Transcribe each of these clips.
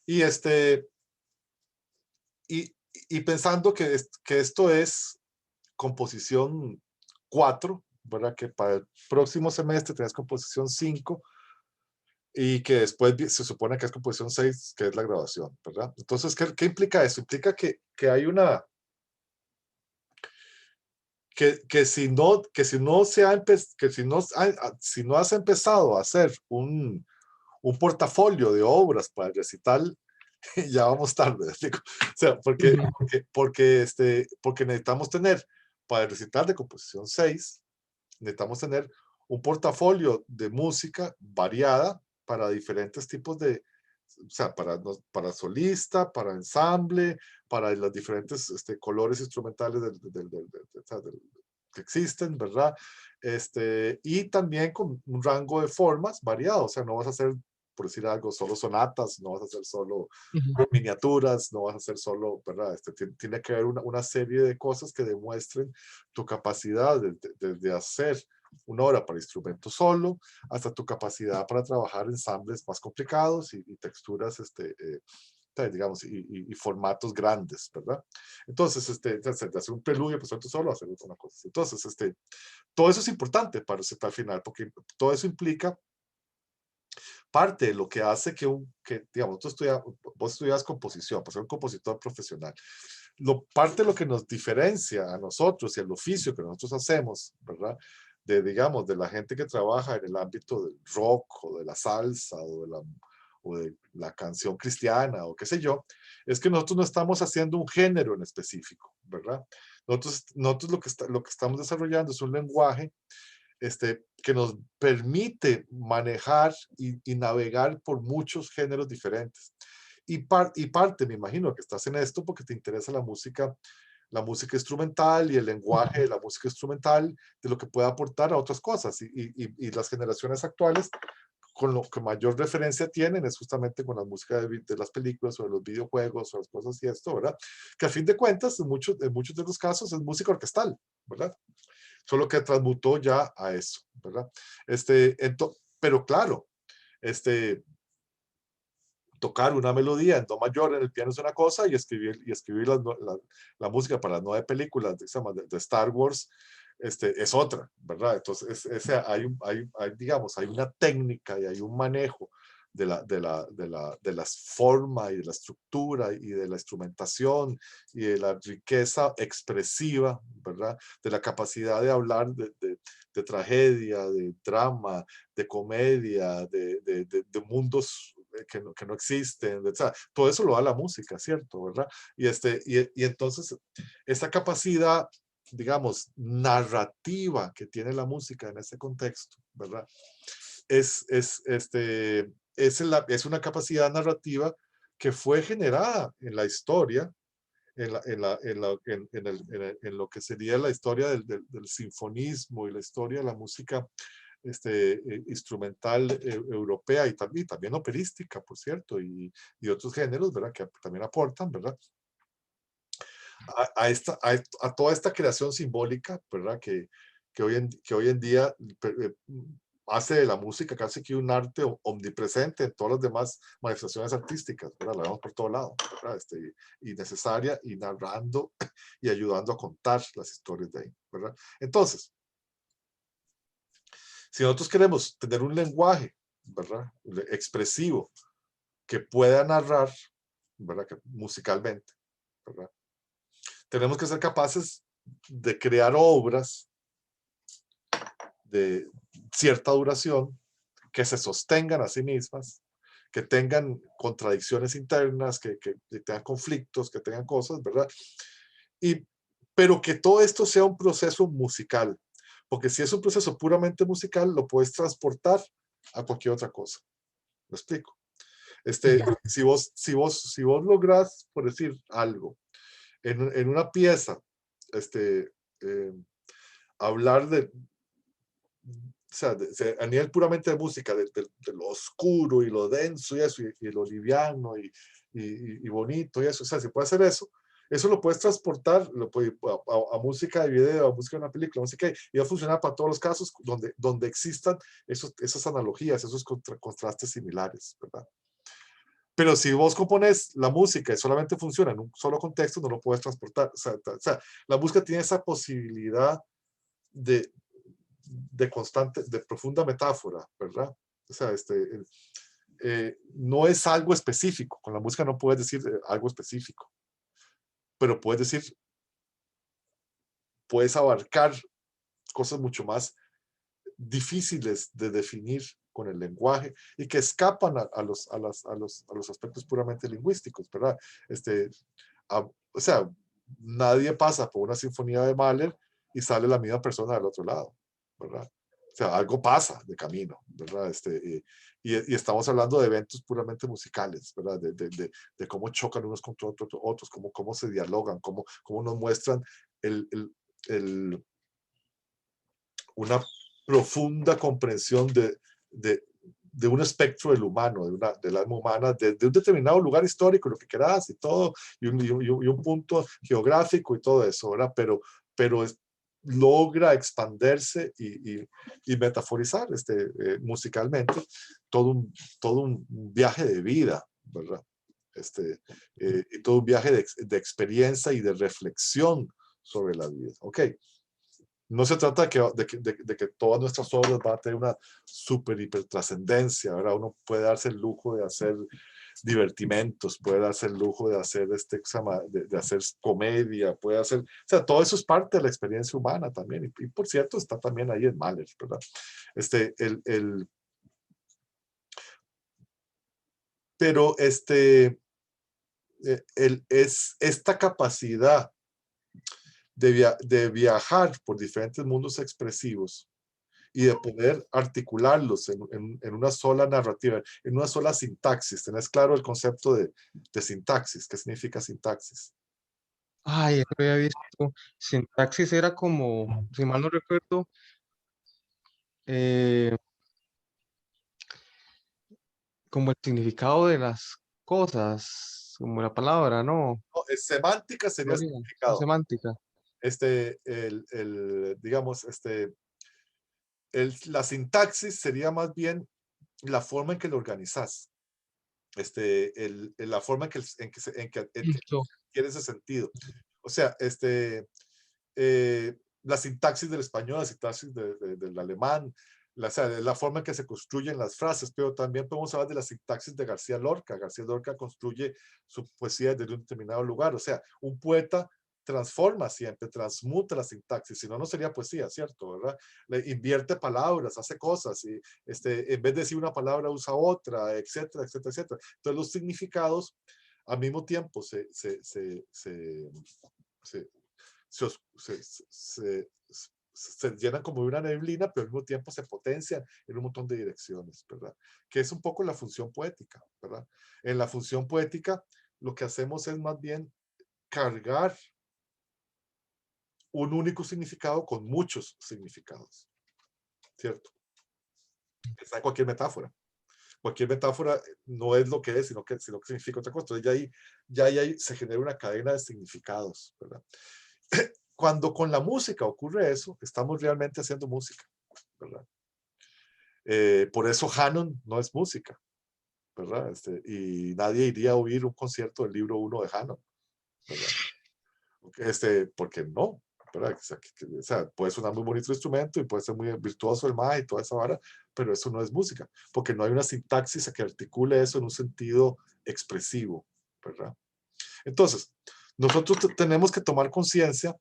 Y, y, y pensando que esto es composición 4, ¿verdad? Que para el próximo semestre tenés composición 5 y que después se supone que es composición 6, que es la graduación, ¿verdad? Entonces, ¿qué implica eso? Implica que hay una, que si no se ha que si no has empezado a hacer un portafolio de obras para el recital, ya vamos tarde, digo. O sea, Ujú. porque necesitamos tener, para el recital de composición 6, necesitamos tener un portafolio de música variada para diferentes tipos de, o sea, para solista, para ensamble, para los diferentes colores instrumentales o sea, que existen, ¿verdad? Y también con un rango de formas variado, o sea, no vas a hacer, por decir algo, solo sonatas, no vas a hacer solo Ujú. miniaturas, no vas a hacer solo, ¿verdad? Tiene que haber una serie de cosas que demuestren tu capacidad de hacer una obra para instrumento solo, hasta tu capacidad para trabajar ensambles más complicados y texturas, digamos, y formatos grandes, ¿verdad? Entonces, de hacer un preludio, pues tú solo, hacer una cosa. Entonces, todo eso es importante para el recital final, porque todo eso implica parte de lo que hace digamos, vos estudias composición, para ser un compositor profesional. Parte de lo que nos diferencia a nosotros y al oficio que nosotros hacemos, ¿verdad? Digamos, de la gente que trabaja en el ámbito del rock o de la salsa o de la canción cristiana o qué sé yo, es que nosotros no estamos haciendo un género en específico, ¿verdad? Nosotros lo que estamos desarrollando es un lenguaje que nos permite manejar y navegar por muchos géneros diferentes. Y parte, me imagino, que estás en esto porque te interesa la música instrumental y el lenguaje de la música instrumental, de lo que puede aportar a otras cosas. Y las generaciones actuales, con lo que mayor referencia tienen, es justamente con la música de las películas o de los videojuegos o las cosas y esto, ¿verdad? Que a fin de cuentas, en muchos de los casos, es música orquestal, ¿verdad? Solo que transmutó ya a eso, ¿verdad? Pero claro, este, tocar una melodía en do mayor en el piano es una cosa y escribir la música para las 9 películas de Star Wars es otra, ¿verdad? Entonces, digamos, hay una técnica y hay un manejo de las formas y de la estructura y de la instrumentación y de la riqueza expresiva, ¿verdad? De la capacidad de hablar de tragedia, de drama, de comedia, de mundos que no existen, o sea, todo eso lo da la música, ¿cierto? ¿Verdad? Y entonces, esa capacidad, digamos, narrativa que tiene la música en este contexto, ¿verdad? Es, es, este, es una capacidad narrativa que fue generada en la historia, en lo que sería la historia del sinfonismo y la historia de la música instrumental europea y también operística, por cierto, y otros géneros, ¿verdad? Que también aportan, ¿verdad? A toda esta creación simbólica, ¿verdad? Que hoy en día hace de la música casi que un arte omnipresente en todas las demás manifestaciones artísticas, ¿verdad? La vemos por todo lado, ¿verdad? Y necesaria, y narrando y ayudando a contar las historias de ahí, ¿verdad? Entonces, si nosotros queremos tener un lenguaje, ¿verdad? Expresivo, que pueda narrar, ¿verdad? Musicalmente, ¿verdad? Tenemos que ser capaces de crear obras de cierta duración que se sostengan a sí mismas, que tengan contradicciones internas, que tengan conflictos, que tengan cosas, ¿verdad? Y, pero que todo esto sea un proceso musical, porque si es un proceso puramente musical, lo puedes transportar a cualquier otra cosa. ¿Me explico? Ujú. Si vos lográs, por decir algo, en una pieza, eh, hablar o sea, a nivel puramente de música, de lo oscuro y lo denso y eso, y lo liviano y bonito y eso, o sea, si puede hacer eso lo puedes transportar a música de video, a música de una película, música, y va a funcionar para todos los casos donde existan esas analogías, esos contrastes similares, ¿verdad? Pero si vos compones la música y solamente funciona en un solo contexto, no lo puedes transportar. O sea, la música tiene esa posibilidad de, de constante, de profunda metáfora, ¿verdad? O sea, no es algo específico. Con la música no puedes decir algo específico, pero puedes abarcar cosas mucho más difíciles de definir con el lenguaje y que escapan a los aspectos puramente lingüísticos, ¿verdad? Este, o sea, nadie pasa por una sinfonía de Mahler y sale la misma persona del otro lado, ¿verdad? O sea, algo pasa de camino, ¿verdad? Y estamos hablando de eventos puramente musicales, ¿verdad? De cómo chocan unos contra otros, cómo se dialogan, cómo nos muestran el, el, el, una profunda comprensión de un espectro del humano, del alma humana, de un determinado lugar histórico, lo que quieras y todo, y un punto geográfico y todo eso, ¿verdad? Pero logra expandirse y metaforizar musicalmente todo un viaje de vida, ¿verdad? Y todo un viaje de experiencia y de reflexión sobre la vida. Ok, no se trata de que todas nuestras obras van a tener una super hiper trascendencia, ¿verdad? Uno puede darse el lujo de hacer divertimentos, puede darse el lujo de hacer de hacer comedia, puede hacer, o sea, todo eso es parte de la experiencia humana también, y por cierto está también ahí en Mahler, ¿verdad? Este, el, el, pero es esta capacidad de viajar por diferentes mundos expresivos y de poder articularlos en una sola narrativa, en una sola sintaxis. ¿Tenés claro el concepto de sintaxis? ¿Qué significa sintaxis? Ay, eso había visto. Sintaxis era como, si mal no recuerdo, eh, como el significado de las cosas, como la palabra, ¿no? No, semántica sería Teoría, la significado. semántica. Digamos, la sintaxis sería más bien la forma en que lo organizas, la forma en que Listo. quiere ese sentido. O sea, la sintaxis del español, la sintaxis del alemán, o sea, la forma en que se construyen las frases, pero también podemos hablar de la sintaxis de García Lorca. García Lorca construye su poesía desde un determinado lugar. O sea, un poeta transforma siempre, transmuta la sintaxis, si no, no sería poesía, ¿cierto? ¿Verdad? Le invierte palabras, hace cosas, y en vez de decir una palabra usa otra, etcétera, etcétera, etcétera. Entonces los significados al mismo tiempo se, se, se llenan como de una neblina, pero al mismo tiempo se potencian en un montón de direcciones, ¿verdad? Que es un poco la función poética, ¿verdad? En la función poética lo que hacemos es más bien cargar un único significado con muchos significados, ¿cierto? Está en cualquier metáfora. Cualquier metáfora no es lo que es, sino que significa otra cosa. Entonces ya ahí se genera una cadena de significados, ¿verdad? Cuando con la música ocurre eso, estamos realmente haciendo música, ¿verdad? Por eso Hanon no es música, ¿verdad? Y nadie iría a oír un concierto del libro 1 de Hanon, ¿verdad? Porque no, ¿verdad? O sea, puede sonar muy bonito el instrumento y puede ser muy virtuoso el ma y toda esa vara, pero eso no es música, porque no hay una sintaxis que articule eso en un sentido expresivo, ¿verdad? Entonces, nosotros tenemos que tomar conciencia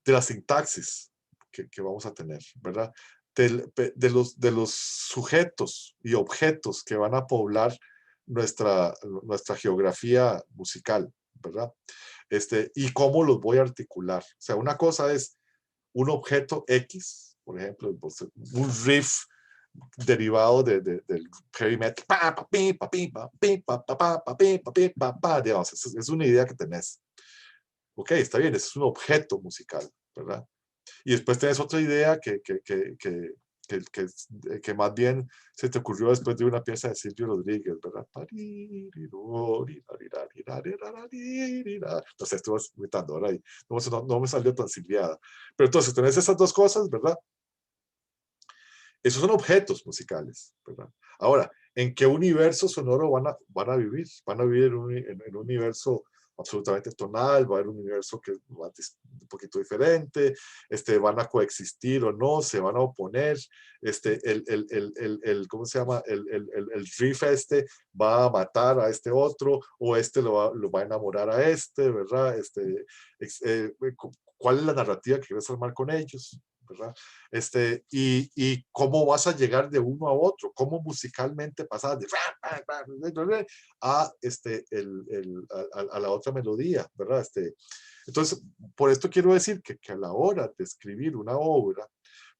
de la sintaxis que vamos a tener, ¿verdad? De los sujetos y objetos que van a poblar nuestra geografía musical, ¿verdad? Y cómo los voy a articular. O sea, una cosa es un objeto X, por ejemplo, pues, un riff derivado del heavy metal, digamos, es una idea que tenés. Ok, está bien, ese es un objeto musical, ¿verdad? Y después tenés otra idea que más bien se te ocurrió después de una pieza de Silvio Rodríguez, ¿verdad? No sé, estuve gritando ahora y no me salió tan silbiada. Pero entonces tenés esas dos cosas, ¿verdad? Esos son objetos musicales, ¿verdad? Ahora, ¿En qué universo sonoro van a vivir? Van a vivir en un universo absolutamente tonal, va a haber un universo que va un poquito diferente, van a coexistir o no, se van a oponer, ¿cómo se llama? El riff va a matar a este otro, o lo va a enamorar a ¿verdad? ¿Cuál es la narrativa que quieres armar con ellos? ¿Verdad? Y cómo vas a llegar de uno a otro, cómo musicalmente pasas de a, a la otra melodía, ¿verdad? Entonces, por esto quiero decir que a la hora de escribir una obra,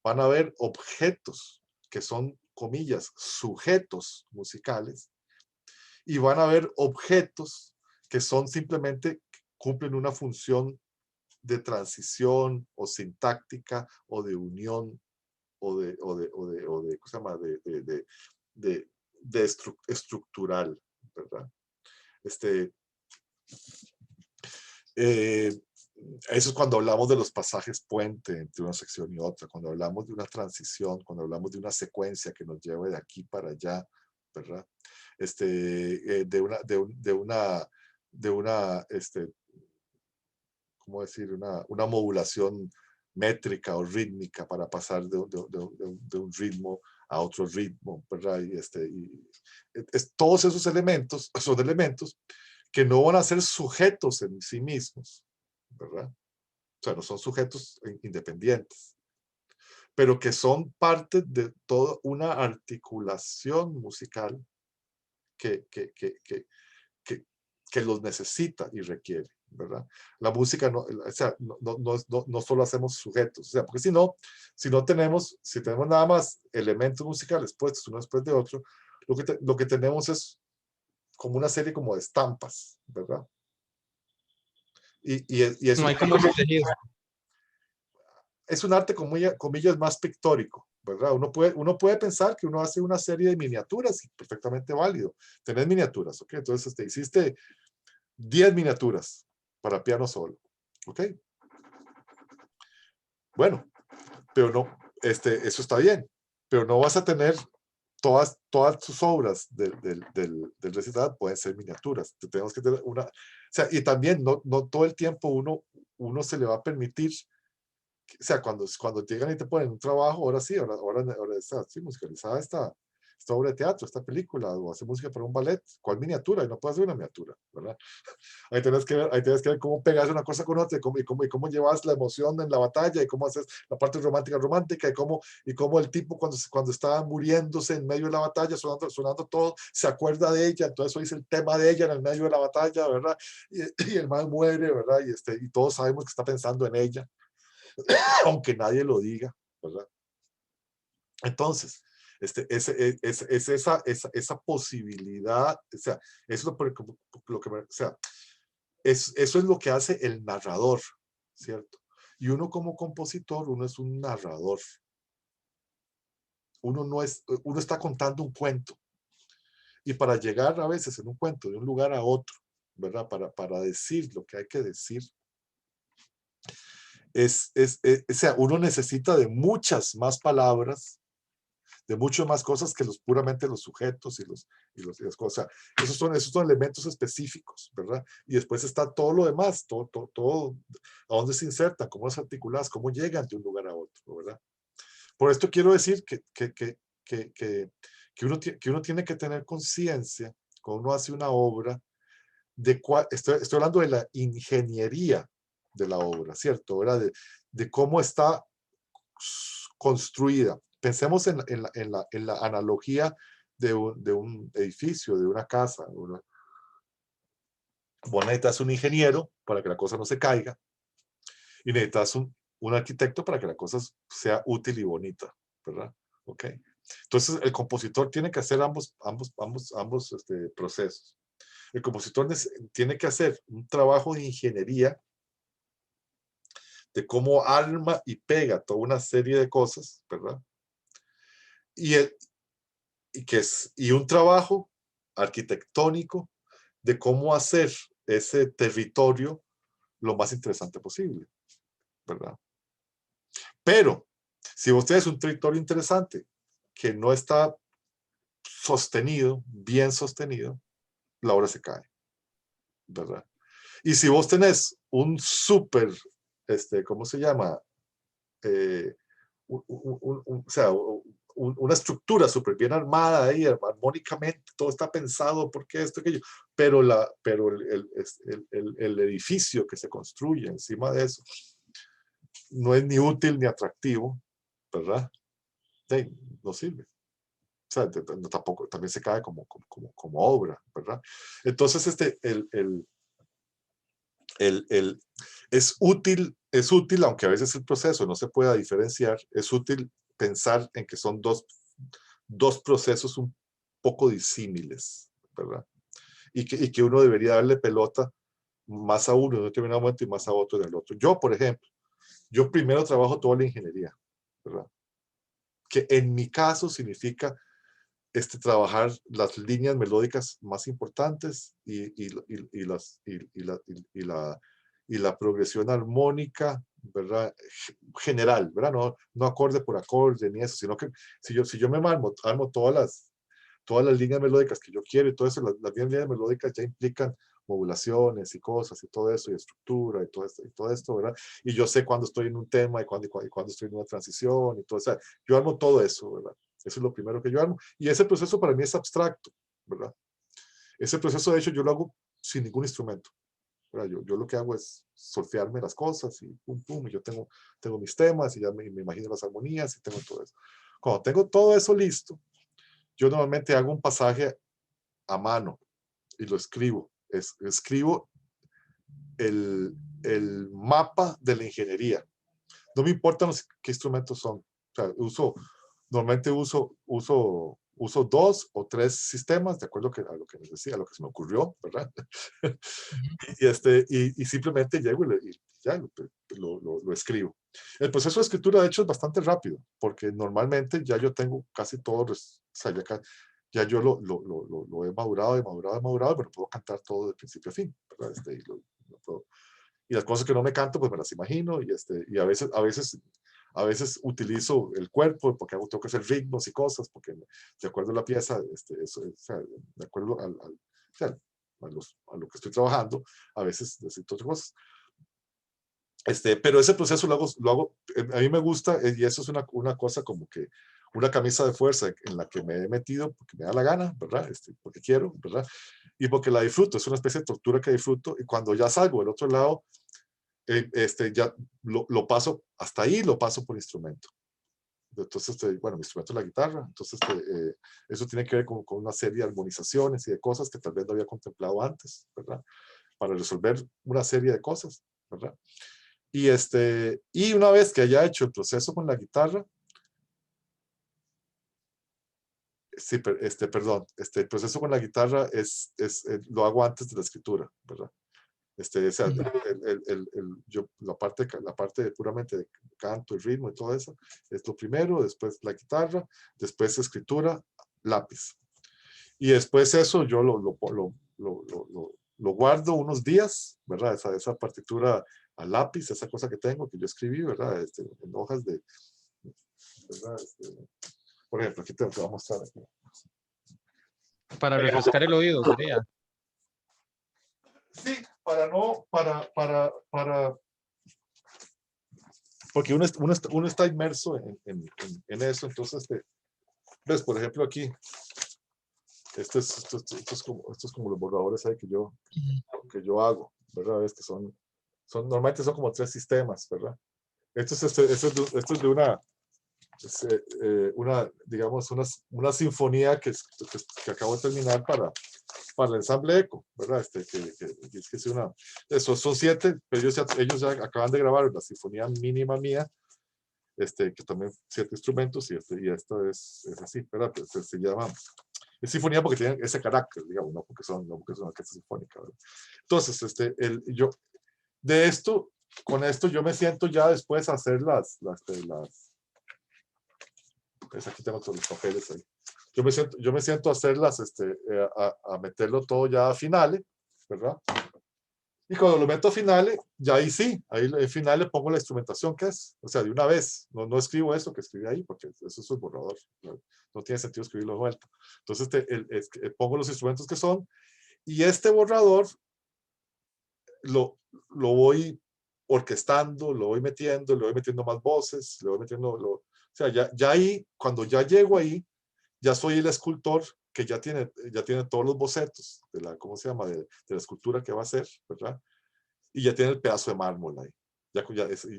van a haber objetos que son, comillas, sujetos musicales, y van a haber objetos que son simplemente, cumplen una función de transición o sintáctica o de unión ¿cómo se llama? Estructural, ¿verdad? Eh, Eso es cuando hablamos de los pasajes puente entre una sección y otra, cuando hablamos de una transición, cuando hablamos de una secuencia que nos lleve de aquí para allá, ¿verdad? ¿Cómo decir? Una modulación métrica o rítmica para pasar de un ritmo a otro ritmo, ¿verdad? Todos esos elementos son elementos que no van a ser sujetos en sí mismos, ¿verdad? O sea, no son sujetos independientes, pero que son parte de toda una articulación musical que, que, que, que, que, que los necesita y requiere, ¿verdad? La música, no, o sea, no solo hacemos sujetos, o sea, porque si tenemos nada más elementos musicales puestos uno después de otro, lo que tenemos es como una serie como de estampas, ¿verdad? Y No hay como ese tejido. es un arte, comillas, más pictórico, ¿verdad? Uno puede pensar que uno hace una serie de miniaturas, y perfectamente válido. Tenés miniaturas, ¿ok? Entonces hiciste 10 miniaturas para piano solo, ¿ok? Bueno, pero no, eso está bien, pero no vas a tener todas tus obras del recital pueden ser miniaturas. Tenemos que tener una, o sea, y también no todo el tiempo uno se le va a permitir, o sea, cuando llegan y te ponen un trabajo, ahora sí, ahora está sí, musicalizada esta obra de teatro, esta película, o hacer música para un ballet, ¿cuál miniatura? Y no puedes hacer una miniatura, ¿verdad? Ahí tienes que ver cómo pegas una cosa con otra, y cómo llevas la emoción en la batalla, y cómo haces la parte romántica, y cómo el tipo cuando está muriéndose en medio de la batalla, sonando todo, se acuerda de ella, entonces hoy es el tema de ella en el medio de la batalla, ¿verdad? Y el mal muere, ¿verdad? Y todos sabemos que está pensando en ella, aunque nadie lo diga, ¿verdad? Entonces, es esa posibilidad, o sea, eso es lo que o sea, eso es lo que hace el narrador, ¿cierto? Y uno como compositor, uno es un narrador. Uno está contando un cuento. Y para llegar a veces en un cuento de un lugar a otro, ¿verdad? Para decir lo que hay que decir, o sea, uno necesita de muchas más palabras, de mucho más cosas que puramente los sujetos y las cosas. Esos son elementos específicos, ¿verdad? Y después está todo lo demás, todo a dónde se insertan, cómo las articuladas, cómo llegan de un lugar a otro, ¿verdad? Por esto quiero decir que uno tiene que tener conciencia cuando uno hace una obra estoy hablando de la ingeniería de la obra, ¿cierto? ¿Verdad? De cómo está construida. Pensemos en la analogía de un edificio, de una casa. Vos necesitas un ingeniero para que la cosa no se caiga, y necesitas un arquitecto para que la cosa sea útil y bonita, ¿verdad? Ok. Entonces, el compositor tiene que hacer ambos procesos. El compositor tiene que hacer un trabajo de ingeniería de cómo arma y pega toda una serie de cosas, ¿verdad? Y, y un trabajo arquitectónico de cómo hacer ese territorio lo más interesante posible, ¿verdad? Pero, si usted es un territorio interesante que no está sostenido, bien sostenido, la obra se cae, ¿verdad? Y si vos tenés un súper, ¿cómo se llama? O sea, una estructura súper bien armada ahí, armónicamente, todo está pensado, porque esto, aquello, pero, el edificio que se construye encima de eso no es ni útil ni atractivo, ¿verdad? Sí, no sirve. O sea, tampoco, también se cae como obra, ¿verdad? Entonces, es útil, aunque a veces el proceso no se pueda diferenciar, es útil pensar en que son dos procesos un poco disímiles, ¿verdad? Y que uno debería darle pelota más a uno en un determinado momento y más a otro en el otro. Yo, por ejemplo, yo primero trabajo toda la ingeniería, ¿verdad? Que en mi caso significa trabajar las líneas melódicas más importantes y la progresión armónica, ¿verdad? General, ¿verdad? No acorde por acorde ni eso, sino que si yo me armo todas las líneas melódicas que yo quiero y todo eso, las líneas melódicas ya implican modulaciones y cosas y todo eso, y estructura y todo esto, ¿verdad? Y yo sé cuándo estoy en un tema y cuándo estoy en una transición y todo eso. O sea, yo armo todo eso, ¿verdad? Eso es lo primero que yo armo. Y ese proceso para mí es abstracto, ¿verdad? Ese proceso, de hecho, yo lo hago sin ningún instrumento, ¿verdad? Yo lo que hago es solfearme las cosas y pum, pum, y yo tengo mis temas y ya me imagino las armonías y tengo todo eso. Cuando tengo todo eso listo, yo normalmente hago un pasaje a mano y lo escribo. Escribo el mapa de la ingeniería. No me importan qué instrumentos son. O sea, normalmente uso 2 o 3 sistemas, de acuerdo a lo que les decía, a lo que se me ocurrió, ¿verdad? y simplemente llego y ya lo escribo. El proceso de escritura, de hecho, es bastante rápido, porque normalmente ya yo tengo casi todo, o sea, ya yo lo he madurado, pero puedo cantar todo de principio a fin, ¿verdad? Y las cosas que no me canto, pues me las imagino, y a veces utilizo el cuerpo, porque tengo que hacer ritmos y cosas, porque de acuerdo a la pieza, o sea, de acuerdo o sea, a lo que estoy trabajando, a veces necesito otras cosas. Pero ese proceso lo hago, a mí me gusta, y eso es una cosa como que una camisa de fuerza en la que me he metido porque me da la gana, ¿verdad? Porque quiero, ¿verdad? Y porque la disfruto, es una especie de tortura que disfruto, y cuando ya salgo del otro lado, ya lo paso, hasta ahí lo paso por instrumento. Entonces, bueno, mi instrumento es la guitarra, entonces eso tiene que ver con una serie de armonizaciones y de cosas que tal vez no había contemplado antes, ¿verdad? Para resolver una serie de cosas, ¿verdad? Y una vez que haya hecho el proceso con la guitarra, sí, perdón, el proceso con la guitarra lo hago antes de la escritura, ¿verdad? O sea, la parte puramente de canto y ritmo y todo eso es lo primero, después la guitarra, después escritura, lápiz. Y después eso yo lo guardo unos días, ¿verdad? Esa partitura a lápiz, esa cosa que tengo, que yo escribí, ¿verdad? En hojas de, ¿verdad? Por ejemplo, aquí te voy a mostrar. Aquí. Para refrescar el oído, sería. Sí, porque uno está inmerso en eso, entonces, ves, por ejemplo, aquí, esto es como los borradores ahí que yo hago, ¿verdad? Ves que normalmente son como 3 sistemas, ¿verdad? Esto es de digamos, una sinfonía que acabo de terminar para el ensamble ECO, ¿verdad? Esos son 7, pero ellos ya acaban de grabar la sinfonía mínima mía, que también 7 instrumentos, y esto es así, ¿verdad? Pues, se llama, es sinfonía porque tienen ese carácter, digamos, no porque son una orquesta sinfónica, ¿verdad? Entonces, con esto yo me siento ya después a hacer pues aquí tengo todos los papeles ahí. Yo me siento a hacerlas, a meterlo todo ya a finales, ¿verdad? Y cuando lo meto a Finale, ya ahí sí, ahí en Finale pongo la instrumentación que es, o sea, de una vez, no escribo eso que escribí ahí, porque eso es un borrador, no tiene sentido escribirlo de vuelta. Entonces pongo los instrumentos que son, y este borrador lo voy orquestando, lo voy metiendo, le voy metiendo más voces, le voy metiendo, o sea, ya ahí, cuando ya llego ahí, ya soy el escultor que ya tiene todos los bocetos de la, ¿cómo se llama? De la escultura que va a hacer, ¿verdad? Y ya tiene el pedazo de mármol ahí.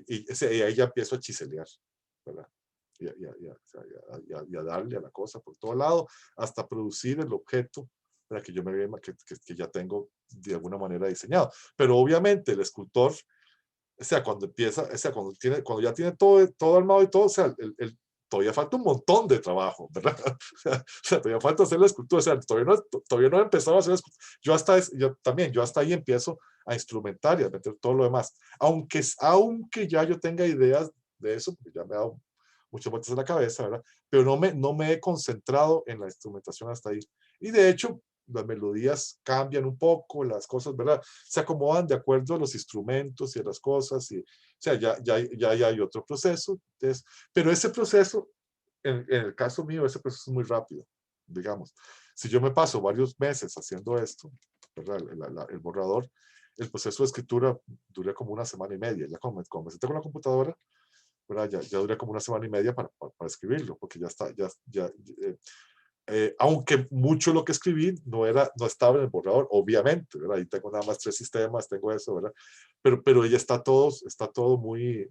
Y ahí ya empiezo a chiselear, ¿verdad? Y a darle a la cosa por todo lado, hasta producir el objeto para que yo me vea que ya tengo de alguna manera diseñado. Pero obviamente el escultor, o sea, cuando empieza, o sea, cuando ya tiene todo armado y todo, o sea, todavía falta un montón de trabajo, ¿verdad? O sea, todavía falta hacer la escultura, o sea, todavía no he empezado a hacer la escultura. Yo hasta ahí empiezo a instrumentar y a meter todo lo demás. Aunque ya yo tenga ideas de eso, porque ya me ha dado muchas vueltas en la cabeza, ¿verdad? Pero no me he concentrado en la instrumentación hasta ahí. Y de hecho, las melodías cambian un poco, las cosas, ¿verdad? Se acomodan de acuerdo a los instrumentos y a las cosas, o sea, ya hay otro proceso. Entonces, pero ese proceso, en el caso mío, ese proceso es muy rápido, digamos. Si yo me paso varios meses haciendo esto, ¿verdad? El borrador, el proceso de escritura dura como una semana y media. Ya como me senté con la computadora, ¿verdad? Ya dura como una semana y media para escribirlo, porque ya está, aunque mucho lo que escribí no estaba en el borrador, obviamente, ¿verdad? Ahí tengo nada más 3 sistemas, tengo eso, ¿verdad? Pero ya está todo muy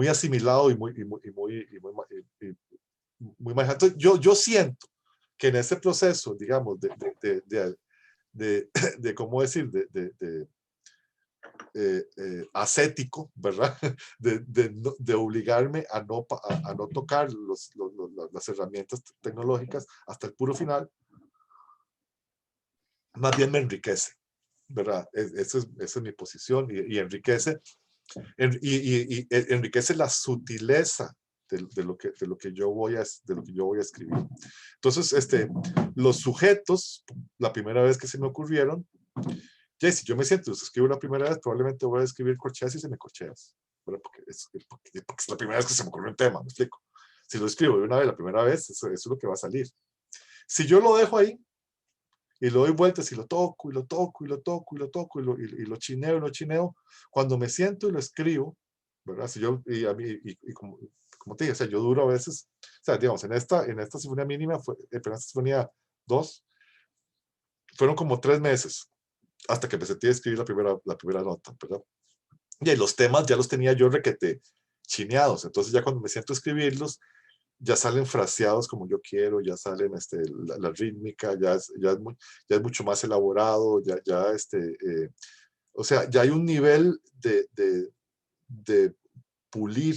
asimilado muy manejado. Entonces, yo siento que en ese proceso, digamos, de ¿cómo decir? Ascético, ¿verdad? De obligarme a no tocar las herramientas tecnológicas hasta el puro final, más bien me enriquece, ¿verdad? Esa es mi posición y enriquece, enriquece la sutileza de lo que yo voy a escribir. Entonces, los sujetos, la primera vez que se me ocurrieron, ya si yo me siento, escribo la primera vez, probablemente voy a escribir corcheas y se me corcheas, ¿verdad? Porque es la primera vez que se me ocurre un tema, me explico. Si lo escribo de una vez, la primera vez, eso es lo que va a salir. Si yo lo dejo ahí, y le doy vueltas y lo toco y lo toco y lo toco y lo toco y lo chineo y lo chineo. Cuando me siento y lo escribo, ¿verdad? Si yo, y a mí, como te dije, o sea, yo duro a veces, o sea, digamos, en esta sinfonía mínima, en esta sinfonía 2, fueron como 3 meses hasta que empecé a escribir la primera nota, ¿verdad? Y los temas ya los tenía yo requete chineados, entonces ya cuando me siento a escribirlos, ya salen fraseados como yo quiero, ya salen la rítmica, ya es mucho más elaborado, o sea, ya hay un nivel de pulir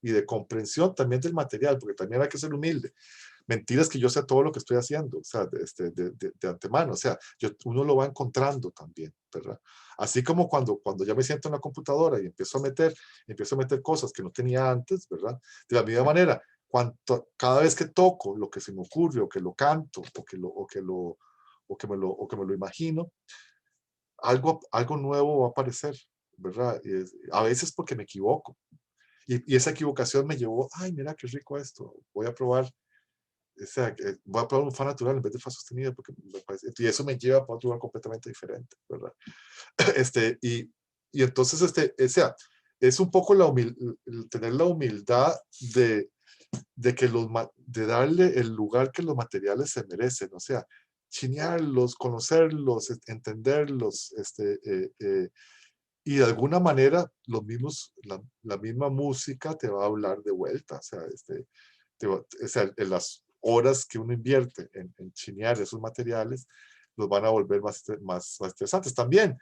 y de comprensión también del material, porque también hay que ser humilde. Mentiras que yo sé todo lo que estoy haciendo, o sea, de antemano, o sea, uno lo va encontrando también, ¿verdad? Así como cuando ya me siento en la computadora y empiezo a meter cosas que no tenía antes, ¿verdad? De la misma manera, cada vez que toco lo que se me ocurre, o que lo canto, o que me lo imagino, algo nuevo va a aparecer, ¿verdad? A veces porque me equivoco. Y esa equivocación me llevó, ay, mira qué rico esto, voy a probar, o sea, voy a probar un fa natural en vez de fa sostenido, porque me parece, y eso me lleva para otro lugar completamente diferente, ¿verdad? Este, y, y entonces, o sea, es un poco tener la humildad de darle el lugar que los materiales se merecen, o sea, chinearlos, conocerlos, entenderlos, y de alguna manera la misma música te va a hablar de vuelta, o sea, o sea, en las horas que uno invierte en chinear esos materiales, los van a volver más interesantes. También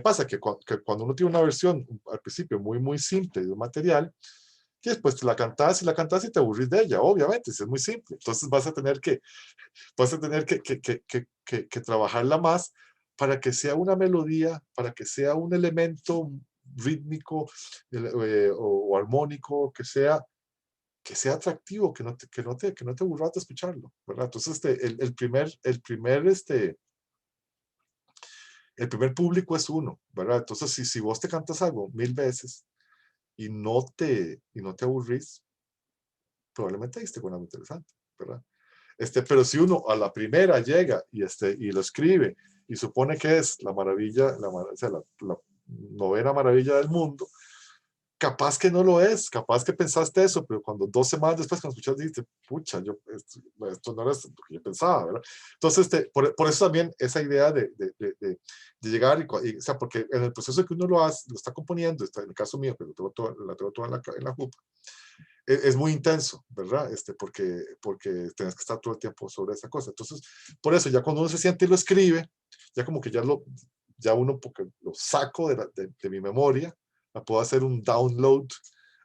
pasa que cuando uno tiene una versión al principio muy simple de un material, que después la cantas y te aburrís de ella, obviamente, es muy simple. Entonces vas a tener que trabajarla más para que sea una melodía, para que sea un elemento rítmico o armónico, que sea atractivo, que no te aburras de escucharlo, ¿verdad? Entonces, el primer el primer público es uno, ¿verdad? Entonces, si vos te cantas algo 1000 veces y no te aburrís, probablemente diste con algo interesante, ¿verdad? Pero si uno a la primera llega y lo escribe y supone que es la maravilla, o sea, la novena maravilla del mundo, capaz que no lo es, capaz que pensaste eso, pero cuando 2 semanas después cuando escuchaste dijiste, pucha, esto no era lo que yo pensaba, ¿verdad? Entonces, por eso también esa idea de llegar, o sea, porque en el proceso que uno lo hace, lo está componiendo, en el caso mío, que la tengo toda en la jupa, es muy intenso, ¿verdad? Porque tienes que estar todo el tiempo sobre esa cosa. Entonces, por eso, ya cuando uno se siente y lo escribe, ya como que ya uno, porque lo saco de mi memoria, la puedo hacer un download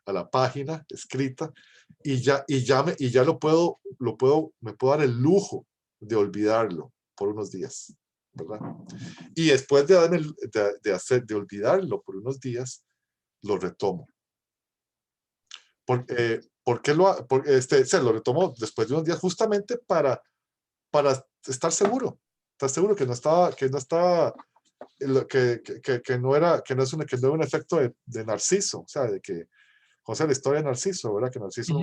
a la página escrita y ya me puedo dar el lujo de olvidarlo por unos días, ¿verdad? Y después de olvidarlo por unos días, lo retomo. ¿Por qué se lo retomó después de unos días justamente para estar seguro? Estar seguro que no estaba, que no era, que no era un efecto de Narciso, o sea, de que, o sea, la historia de Narciso, ¿verdad? Que Narciso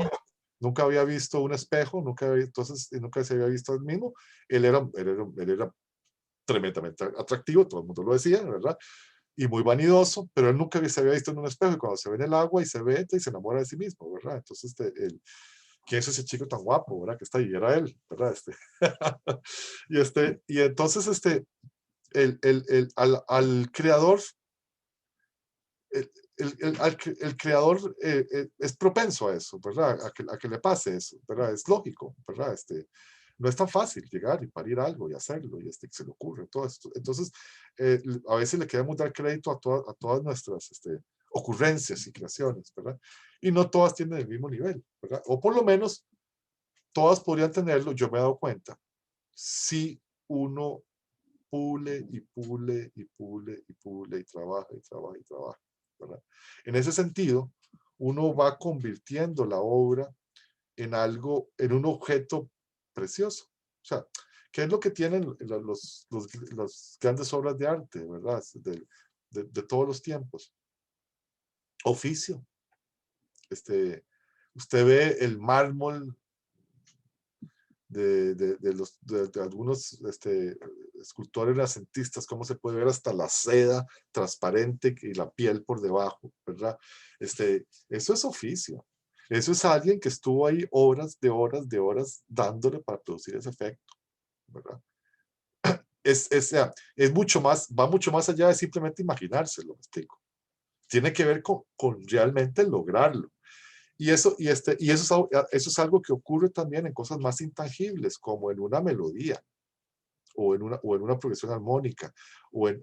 nunca había visto un espejo, entonces nunca se había visto él mismo. Él era tremendamente atractivo, todo el mundo lo decía, ¿verdad? Y muy vanidoso, pero él nunca se había visto en un espejo y cuando se ve en el agua y se ve y se enamora de sí mismo, ¿verdad? Entonces, ¿quién es ese chico tan guapo, ¿verdad? Que está ahí, era él, ¿verdad? Y entonces, al creador, el creador es propenso a eso, ¿verdad? A que le pase eso, ¿verdad? Es lógico, ¿verdad? No es tan fácil llegar y parir algo y hacerlo, y que se le ocurre todo esto. Entonces, a veces le queremos dar crédito a todas nuestras ocurrencias y creaciones, ¿verdad? Y no todas tienen el mismo nivel, ¿verdad? O por lo menos todas podrían tenerlo, yo me he dado cuenta, si uno pule y pule y pule y pule y trabaja y trabaja y trabaja, ¿verdad? En ese sentido, uno va convirtiendo la obra en algo, en un objeto precioso. O sea, ¿qué es lo que tienen las grandes obras de arte, ¿verdad? De todos los tiempos? Oficio. Usted ve el mármol de algunos escultores renacentistas, cómo se puede ver hasta la seda transparente y la piel por debajo, ¿verdad? Eso es oficio. Eso es alguien que estuvo ahí horas de horas de horas dándole para producir ese efecto, ¿verdad? Es mucho más, va mucho más allá de simplemente imaginárselo, ¿me explico? Tiene que ver con realmente lograrlo. Y eso es algo que ocurre también en cosas más intangibles, como en una melodía, o en una progresión armónica, o en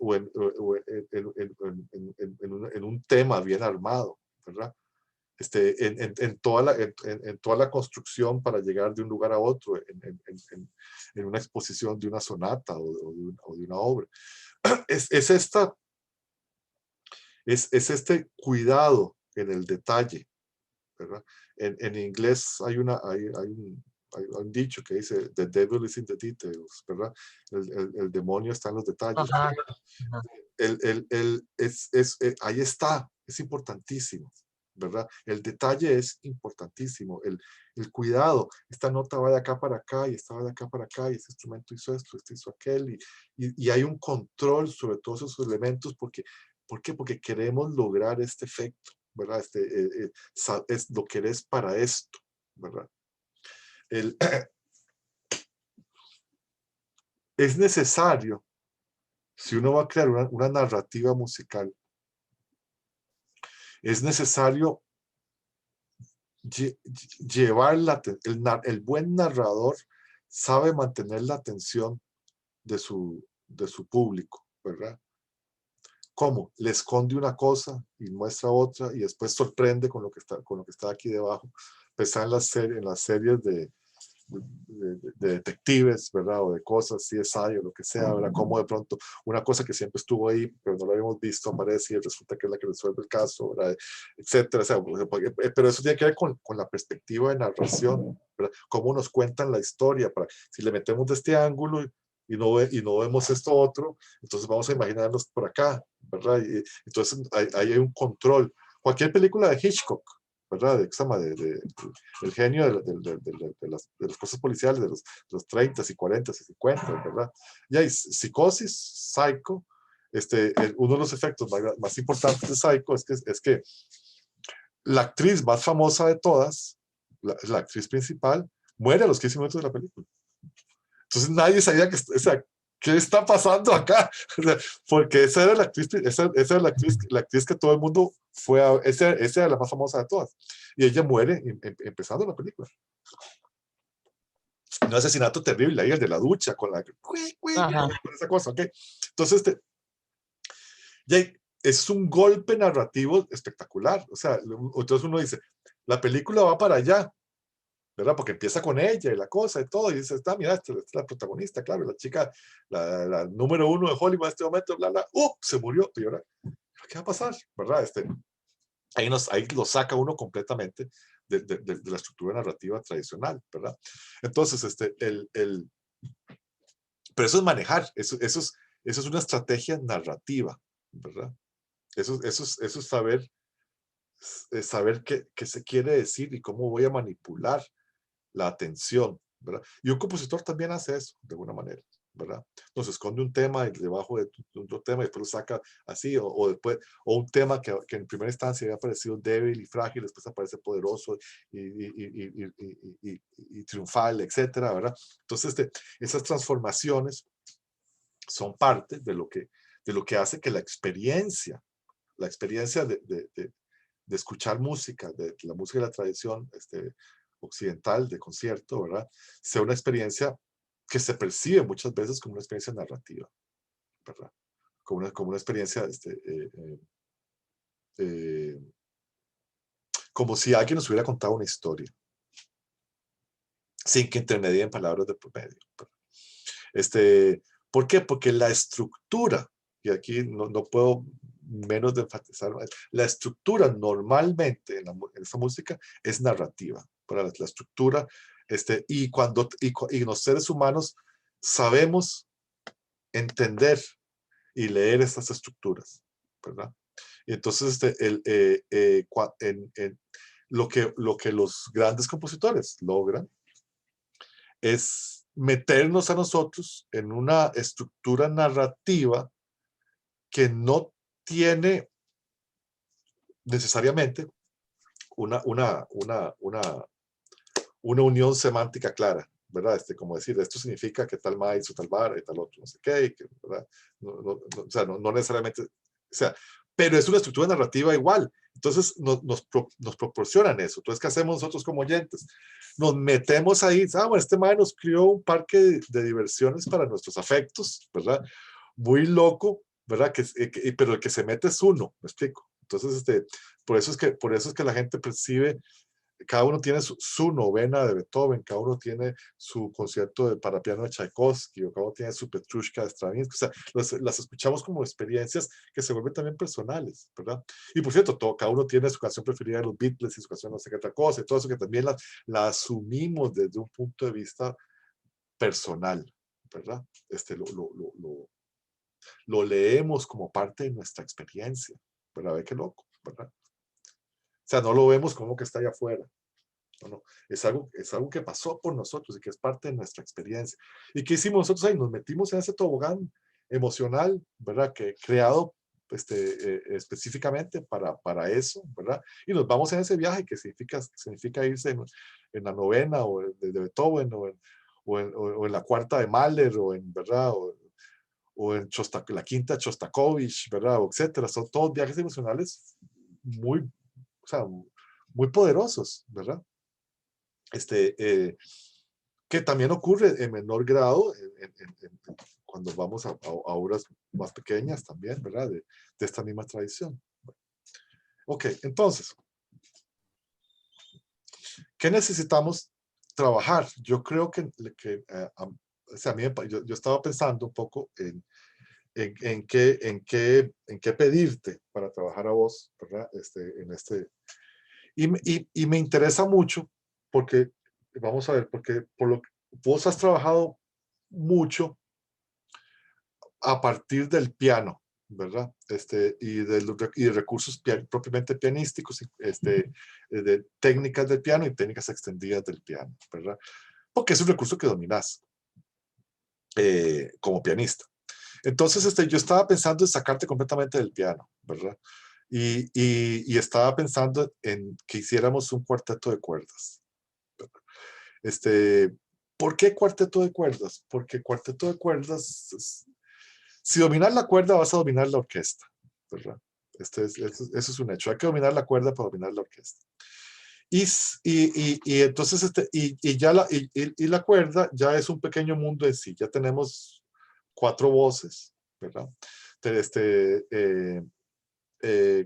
un tema bien armado, ¿verdad? En toda la construcción para llegar de un lugar a otro, en una exposición de una sonata o de una obra. Es este cuidado en el detalle, ¿verdad? En inglés hay un dicho que dice, the devil is in the details, ¿verdad? El demonio está en los detalles. Ajá, ajá. Ahí está, es importantísimo, ¿verdad? El detalle es importantísimo, el cuidado, esta nota va de acá para acá y esta va de acá para acá y este instrumento hizo esto, este hizo aquel y hay un control sobre todos esos elementos ¿por qué? Porque queremos lograr este efecto, ¿verdad? Lo que eres para esto, ¿verdad? El, es necesario, si uno va a crear una narrativa musical, es necesario llevar el buen narrador sabe mantener la atención de su público, ¿verdad? ¿Cómo? Le esconde una cosa y muestra otra y después sorprende con lo que está aquí debajo. Pensar en las series de detectives, ¿verdad? O de cosas, CSI o lo que sea, ¿verdad? Como de pronto una cosa que siempre estuvo ahí, pero no la habíamos visto, aparece y resulta que es la que resuelve el caso, ¿verdad? Etcétera. O sea, pero eso tiene que ver con la perspectiva de narración, ¿verdad? Cómo nos cuentan la historia, si le metemos de este ángulo, y no vemos esto otro, entonces vamos a imaginarnos por acá, ¿verdad? Y, entonces ahí hay un control. Cualquier película de Hitchcock, ¿verdad? El genio de las cosas policiales de los 30 y 40 y 50, ¿verdad? Y hay Psicosis, Psycho, uno de los efectos más importantes de Psycho es que la actriz más famosa de todas, la actriz principal, muere a los 15 minutos de la película. Entonces nadie sabía o sea, ¿qué está pasando acá? O sea, porque esa era la actriz, esa era la actriz que todo el mundo fue a, esa era la más famosa de todas. Y ella muere empezando la película. Un asesinato terrible ahí, el de la ducha, con Ajá. con esa cosa, ¿ok? Entonces, es un golpe narrativo espectacular. O sea, entonces uno dice, la película va para allá, ¿verdad? Porque empieza con ella y la cosa y todo, y dice, está, mira, esta es la protagonista, claro, la chica, la número uno de Hollywood en este momento, bla, bla, se murió, y ahora, ¿qué va a pasar? ¿Verdad? Ahí lo saca uno completamente de la estructura narrativa tradicional, ¿verdad? Entonces, pero eso es manejar, eso es una estrategia narrativa, ¿verdad? Eso es saber qué se quiere decir y cómo voy a manipular la atención, ¿verdad? Y un compositor también hace eso, de alguna manera, ¿verdad? Entonces esconde un tema debajo de otro tema y después lo saca así, después, o un tema que en primera instancia había parecido débil y frágil, después aparece poderoso y triunfal, etcétera, ¿verdad? Entonces, esas transformaciones son parte de lo que hace que la experiencia de escuchar música, de la música de la tradición occidental, de concierto, ¿verdad? Sea una experiencia que se percibe muchas veces como una experiencia narrativa, ¿verdad? Como una experiencia, eh, como si alguien nos hubiera contado una historia, sin que intermedien palabras de por medio. ¿Por qué? Porque la estructura, y aquí no puedo menos de enfatizar, la estructura normalmente en esta música es narrativa, para la estructura, y los seres humanos sabemos entender y leer estas estructuras, ¿verdad? Y entonces, lo que los grandes compositores logran es meternos a nosotros en una estructura narrativa que no tiene necesariamente una, una, una, una, una unión semántica clara, ¿verdad? Como decir, esto significa que tal maíz o tal vara y tal otro, no sé qué, ¿verdad? O sea, no necesariamente, o sea, pero es una estructura narrativa igual. Entonces nos proporcionan eso. Entonces, ¿qué hacemos nosotros como oyentes? Nos metemos ahí, bueno, este maestro nos creó un parque de diversiones para nuestros afectos, ¿verdad? Muy loco, ¿verdad? Pero el que se mete es uno, ¿me explico? Entonces, por eso es que la gente percibe, cada uno tiene su novena de Beethoven, cada uno tiene su concierto para piano de Tchaikovsky, o cada uno tiene su Petrushka de Stravinsky. O sea, las escuchamos como experiencias que se vuelven también personales, ¿verdad? Y por cierto, cada uno tiene su canción preferida de los Beatles y su canción no sé qué otra cosa, y todo eso que también la asumimos desde un punto de vista personal, ¿verdad? Lo leemos como parte de nuestra experiencia, ¿verdad? Ve qué loco, ¿verdad? O sea, no lo vemos como que está allá afuera. No, es algo que pasó por nosotros y que es parte de nuestra experiencia. ¿Y qué hicimos nosotros ahí? Nos metimos en ese tobogán emocional, ¿verdad? Que creado específicamente para eso, ¿verdad? Y nos vamos en ese viaje que significa irse en la novena o de Beethoven o en la cuarta de Mahler ¿verdad? O en la quinta Shostakovich, ¿verdad? O etcétera. Son todos viajes emocionales muy, o sea, muy poderosos, ¿verdad? Que también ocurre en menor grado cuando vamos a obras más pequeñas también, ¿verdad? De esta misma tradición. Ok, entonces, ¿qué necesitamos trabajar? Yo creo o sea, yo estaba pensando un poco en qué pedirte para trabajar a vos, ¿verdad? Y me interesa mucho porque, vamos a ver, porque vos has trabajado mucho a partir del piano, ¿verdad? Y de recursos propiamente pianísticos, de técnicas del piano y técnicas extendidas del piano, ¿verdad? Porque es un recurso que dominas como pianista. Entonces, yo estaba pensando en sacarte completamente del piano, ¿verdad? Y estaba pensando en que hiciéramos un cuarteto de cuerdas. Este, ¿Por qué cuarteto de cuerdas? Porque cuarteto de cuerdas, si dominas la cuerda, vas a dominar la orquesta, ¿verdad? Eso es un hecho. Hay que dominar la cuerda para dominar la orquesta. Y entonces, ya y la cuerda ya es un pequeño mundo en sí. Ya tenemos 4 voces, ¿verdad?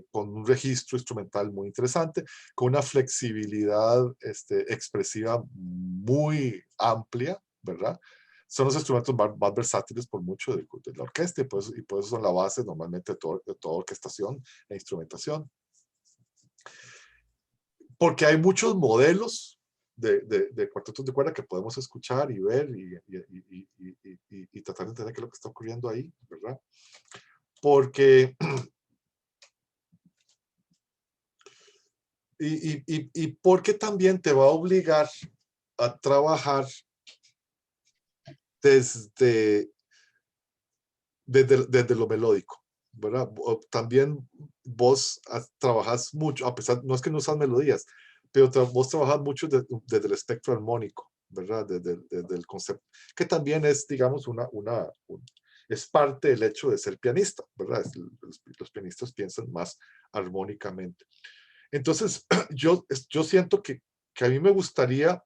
Con un registro instrumental muy interesante, con una flexibilidad expresiva muy amplia, ¿verdad? Son los instrumentos más versátiles por mucho de la orquesta y por eso son la base normalmente de toda orquestación e instrumentación. Porque hay muchos modelos de cuartetos de cuerda que podemos escuchar y ver y tratar de entender qué es lo que está ocurriendo ahí, ¿verdad? Porque porque también te va a obligar a trabajar desde, desde lo melódico, ¿verdad? También vos trabajas mucho, a pesar, no es que no usas melodías, pero vos trabajas mucho desde el espectro armónico, ¿verdad? Desde el concepto, que también es, digamos, es parte del hecho de ser pianista, ¿verdad? Los pianistas piensan más armónicamente. Entonces, yo siento que a mí me gustaría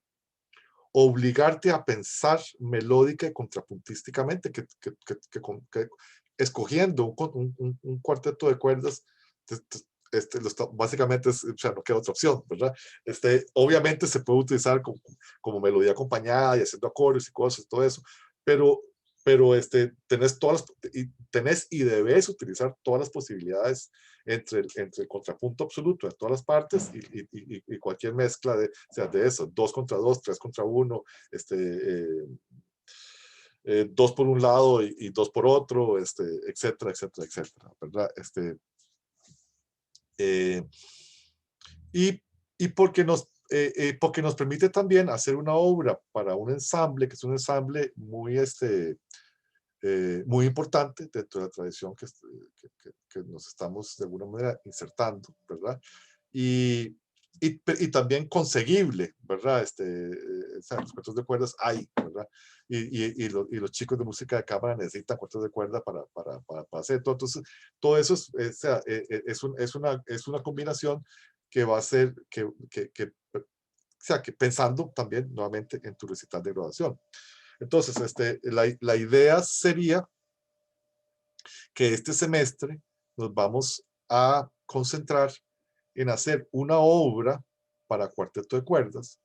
obligarte a pensar melódica y contrapuntísticamente, que escogiendo un cuarteto de cuerdas, básicamente o sea, no queda otra opción, ¿verdad? Obviamente se puede utilizar como melodía acompañada y haciendo acordes y cosas, todo eso, pero, tenés y debes utilizar todas las posibilidades entre el contrapunto absoluto en todas las partes y cualquier mezcla o sea, de eso, 2 contra 2, 3 contra 1, 2 por un lado y 2 por otro, etcétera, etcétera, etcétera, ¿verdad? Eh, y, porque nos permite también hacer una obra para un ensamble, que es un ensamble muy importante dentro de la tradición que nos estamos de alguna manera insertando, ¿verdad? Y también conseguible, ¿verdad? O sea, los cuartos de cuerdas hay, ¿verdad? Y los chicos de música de cámara necesitan cuartos de cuerda para hacer todo. Entonces, todo eso o sea, es una combinación que va a ser, o sea, que pensando también nuevamente en tu recital de graduación. Entonces, la idea sería que este semestre nos vamos a concentrar en hacer una obra para cuarteto de cuerdas.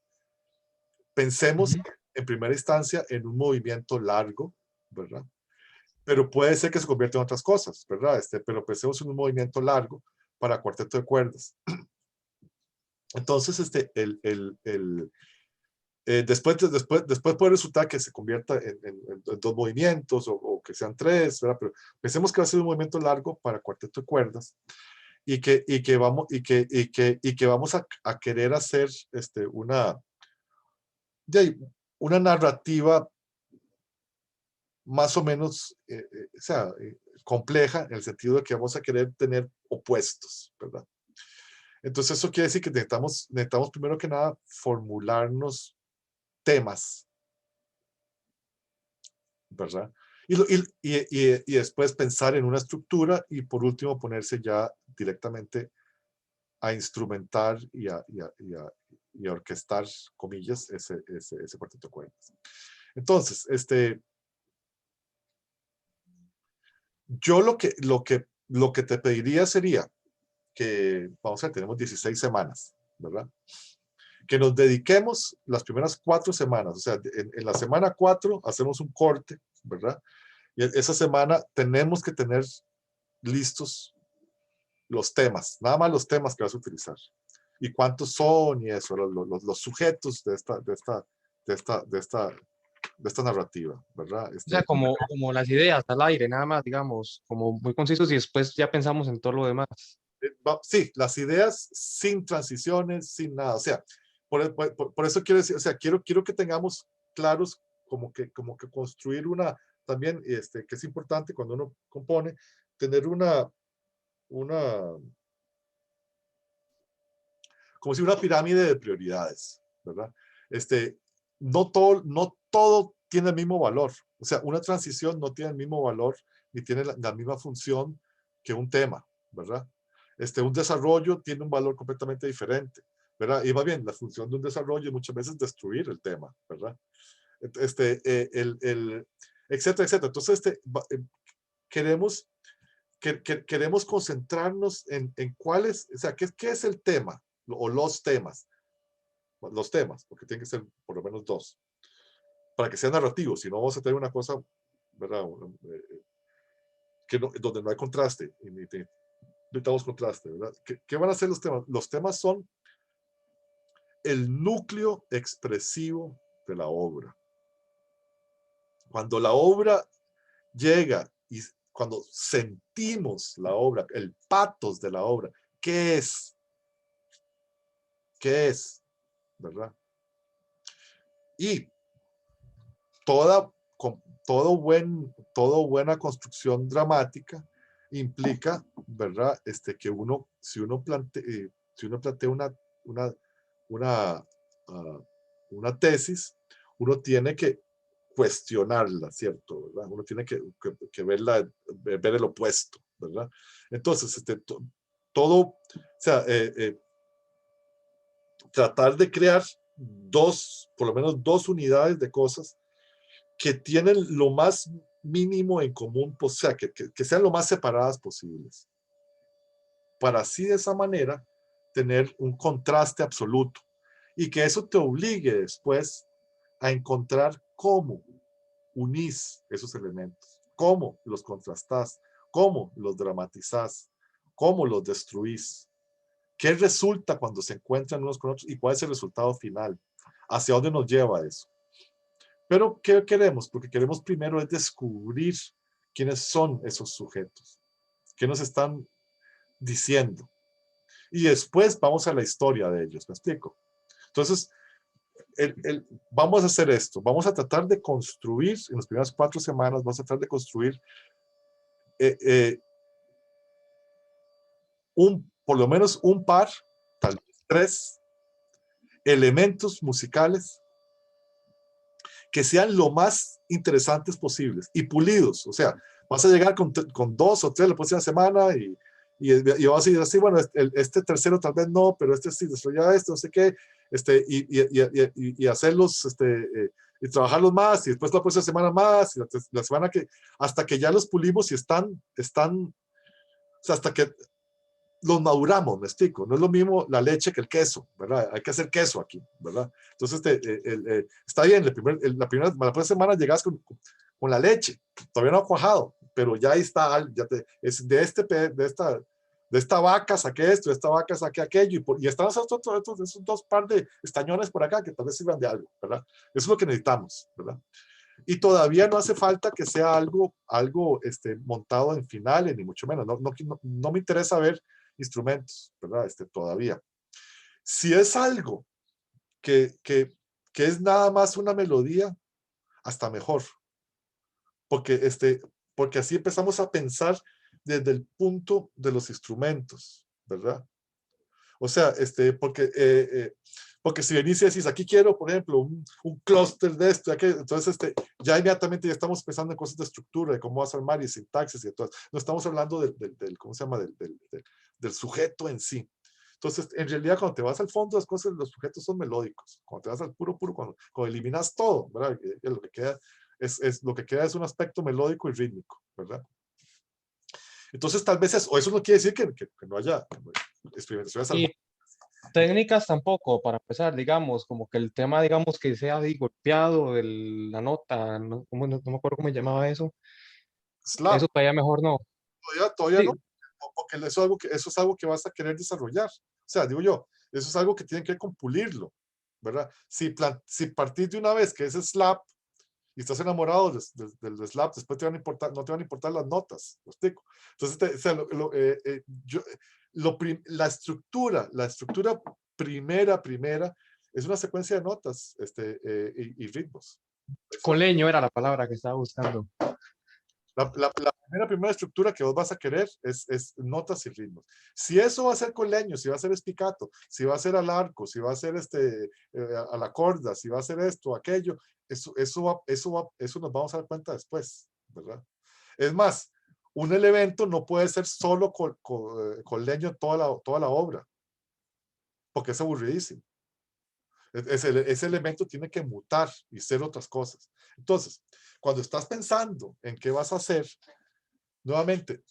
Pensemos Ujú. en primera instancia en un movimiento largo, ¿verdad? Pero puede ser que se convierta en otras cosas, ¿verdad? Pero pensemos en un movimiento largo para cuarteto de cuerdas. Entonces, después puede resultar que se convierta en 2 movimientos o que sean 3, ¿verdad? Pero pensemos que va a ser un movimiento largo para cuarteto de cuerdas y que vamos a querer hacer una narrativa más o menos o sea, compleja en el sentido de que vamos a querer tener opuestos, ¿verdad? Entonces eso quiere decir que necesitamos primero que nada formularnos temas, ¿verdad? Y después pensar en una estructura y por último ponerse ya directamente a instrumentar y a orquestar, comillas, ese cuarteto de cuerdas. Entonces, yo lo que te pediría sería que, vamos a ver, tenemos 16 semanas, ¿verdad? Que nos dediquemos las primeras 4 semanas, o sea, en la semana 4 hacemos un corte, ¿verdad? Y esa semana tenemos que tener listos los temas, nada más los temas que vas a utilizar. Y cuántos son y eso, los sujetos de esta esta narrativa, ¿verdad? O sea, como las ideas al aire, nada más, digamos, como muy concisos y después ya pensamos en todo lo demás. Sí, las ideas sin transiciones, sin nada. O sea, por eso quiero decir, o sea, quiero que tengamos claros como que construir una, también, que es importante cuando uno compone, tener una, como si una pirámide de prioridades, ¿verdad? Este, no todo tiene el mismo valor. O sea, una transición no tiene el mismo valor ni tiene la misma función que un tema, ¿verdad? Un desarrollo tiene un valor completamente diferente, ¿verdad? Y más bien, la función de un desarrollo muchas veces destruir el tema, ¿verdad? Etcétera, etcétera. Entonces, queremos, queremos concentrarnos en cuáles, o sea, ¿qué es el tema? O los temas, porque tienen que ser por lo menos dos, para que sea narrativo, si no vamos a tener una cosa, ¿verdad? Donde no hay contraste, y necesitamos contraste, ¿verdad? ¿Qué van a ser los temas? Los temas son el núcleo expresivo de la obra. Cuando la obra llega y cuando sentimos la obra, el patos de la obra, ¿qué es? ¿Qué es? ¿Verdad? Y toda, todo buena construcción dramática implica, ¿verdad? Que si uno plantea una, una tesis, uno tiene que cuestionarla, ¿cierto? ¿Verdad? Uno tiene que verla, ver el opuesto, ¿verdad? Entonces, todo, o sea, tratar de crear por lo menos dos unidades de cosas que tienen lo más mínimo en común, o sea, que sean lo más separadas posibles, para así de esa manera tener un contraste absoluto y que eso te obligue después a encontrar cómo unís esos elementos, cómo los contrastás, cómo los dramatizás, cómo los destruís, qué resulta cuando se encuentran unos con otros y cuál es el resultado final, hacia dónde nos lleva eso. Pero, ¿qué queremos? Porque queremos primero es descubrir quiénes son esos sujetos, qué nos están diciendo. Y después vamos a la historia de ellos, ¿me explico? Entonces, vamos a hacer esto, vamos a tratar de construir, en las primeras 4 semanas, vamos a tratar de construir eh, eh, por lo menos un par, tal vez 3 elementos musicales que sean lo más interesantes posibles y pulidos. O sea, vas a llegar con 2 o 3 la próxima semana y vas a ir así, bueno, este tercero tal vez no, pero este sí, desarrollar esto, no sé qué, y hacerlos, y trabajarlos más, y después la próxima semana más, y la semana hasta que ya los pulimos y están, o sea, hasta que los maduramos, me explico. No es lo mismo la leche que el queso, ¿verdad? Hay que hacer queso aquí, ¿verdad? Entonces, está bien, la primera semana llegas con la leche, todavía no ha cuajado, pero ya ahí está, es de esta vaca saqué esto, de esta vaca saqué aquello, y están esos 2 par de estañones por acá que tal vez sirvan de algo, ¿verdad? Eso es lo que necesitamos, ¿verdad? Y todavía no hace falta que sea algo montado en finales, ni mucho menos. No me interesa ver instrumentos, ¿verdad? Todavía. Si es algo que es nada más una melodía, hasta mejor. Porque, porque así empezamos a pensar desde el punto de los instrumentos, ¿verdad? O sea, porque si venís y decís, aquí quiero, por ejemplo, un clúster de esto, entonces ya inmediatamente ya estamos pensando en cosas de estructura, de cómo vas a armar y sintaxis y entonces no estamos hablando ¿cómo se llama? Del sujeto en sí. Entonces, en realidad, cuando te vas al fondo, las cosas, los sujetos son melódicos. Cuando te vas al puro, cuando eliminas todo, ¿verdad? Lo que queda lo que queda es un aspecto melódico y rítmico, ¿verdad? Entonces, tal vez o eso no quiere decir que no haya experimentaciones Y técnicas tampoco, para empezar, digamos, como que el tema, digamos, que sea ahí golpeado, la nota, no me acuerdo cómo se llamaba eso. slap. Eso todavía mejor no. Todavía no, Sí, porque eso es algo que vas a querer desarrollar. O sea, digo yo, eso es algo que tienen que ver con pulirlo, ¿verdad? Si partís de una vez que es slap y estás enamorado del slap, después te van a importar, no te van a importar las notas, ¿me explico? Entonces, o sea, la estructura primera, es una secuencia de notas y ritmos. Coleño era la palabra que estaba buscando. La primera estructura que vos vas a querer es notas y ritmos. Si eso va a ser con leño, si va a ser espicato, si va a ser al arco, si va a ser a la corda, si va a ser esto, aquello, eso nos vamos a dar cuenta después, ¿verdad? Es más, un elemento no puede ser solo con leño toda la obra, porque es aburridísimo. Ese elemento tiene que mutar y ser otras cosas. Entonces, cuando estás pensando en qué vas a hacer, nuevamente,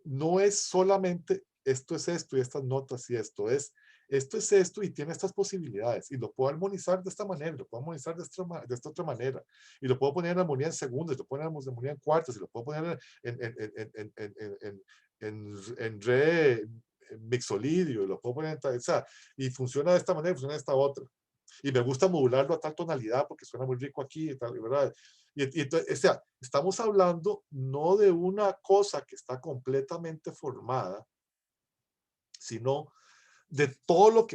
no es solamente esto es esto y estas notas y esto es esto y tiene estas posibilidades y lo puedo armonizar de esta manera, lo puedo armonizar de esta otra manera y lo puedo poner en armonía en segundos, lo puedo poner en armonía en cuartos y lo puedo poner en re mixolidio, lo puedo poner o sea, y funciona de esta manera, funciona de esta otra. Y me gusta modularlo a tal tonalidad porque suena muy rico aquí y tal, ¿verdad? O sea, estamos hablando no de una cosa que está completamente formada, sino de todo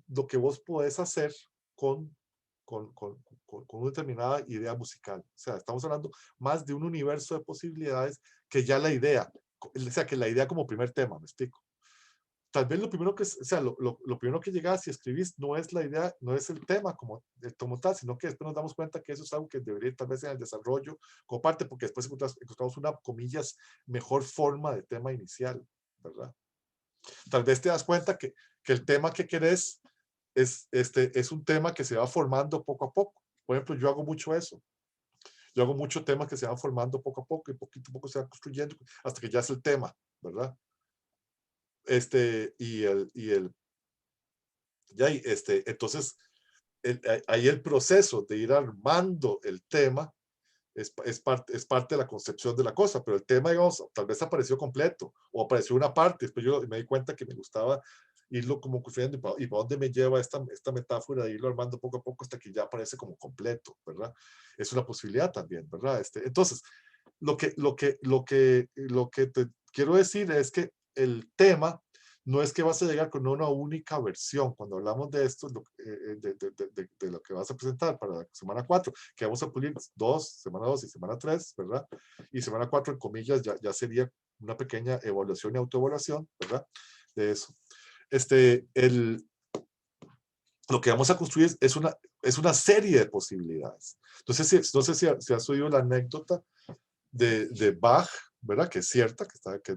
lo que vos podés hacer con una determinada idea musical. O sea, estamos hablando más de un universo de posibilidades que ya la idea, o sea, que la idea como primer tema, ¿me explico? Tal vez lo primero que, o sea, lo primero que llegas y escribís no es la idea, no es el tema como tal, sino que después nos damos cuenta que eso es algo que debería tal vez en el desarrollo como parte, porque después encontramos una, comillas, mejor forma de tema inicial, ¿verdad? Tal vez te das cuenta que el tema que querés es un tema que se va formando poco a poco. Por ejemplo, yo hago mucho eso. Yo hago muchos temas que se van formando poco a poco y poquito a poco se van construyendo hasta que ya es el tema, ¿verdad? Entonces, ahí el proceso de ir armando el tema es parte de la concepción de la cosa, pero el tema, digamos, tal vez apareció completo o apareció una parte, después yo me di cuenta que me gustaba irlo como construyendo y para dónde me lleva esta metáfora de irlo armando poco a poco hasta que ya aparece como completo, ¿verdad? Es una posibilidad también, ¿verdad? Entonces, lo que te quiero decir es que el tema no es que vas a llegar con una única versión. Cuando hablamos de esto, de lo que vas a presentar para la semana 4, que vamos a pulir semana 2 y semana 3, ¿verdad? Y semana 4, en comillas, ya sería una pequeña evaluación y autoevaluación, ¿verdad? De eso. Lo que vamos a construir es una serie de posibilidades. Entonces, no sé si has oído la anécdota de Bach, ¿verdad? Que es cierta,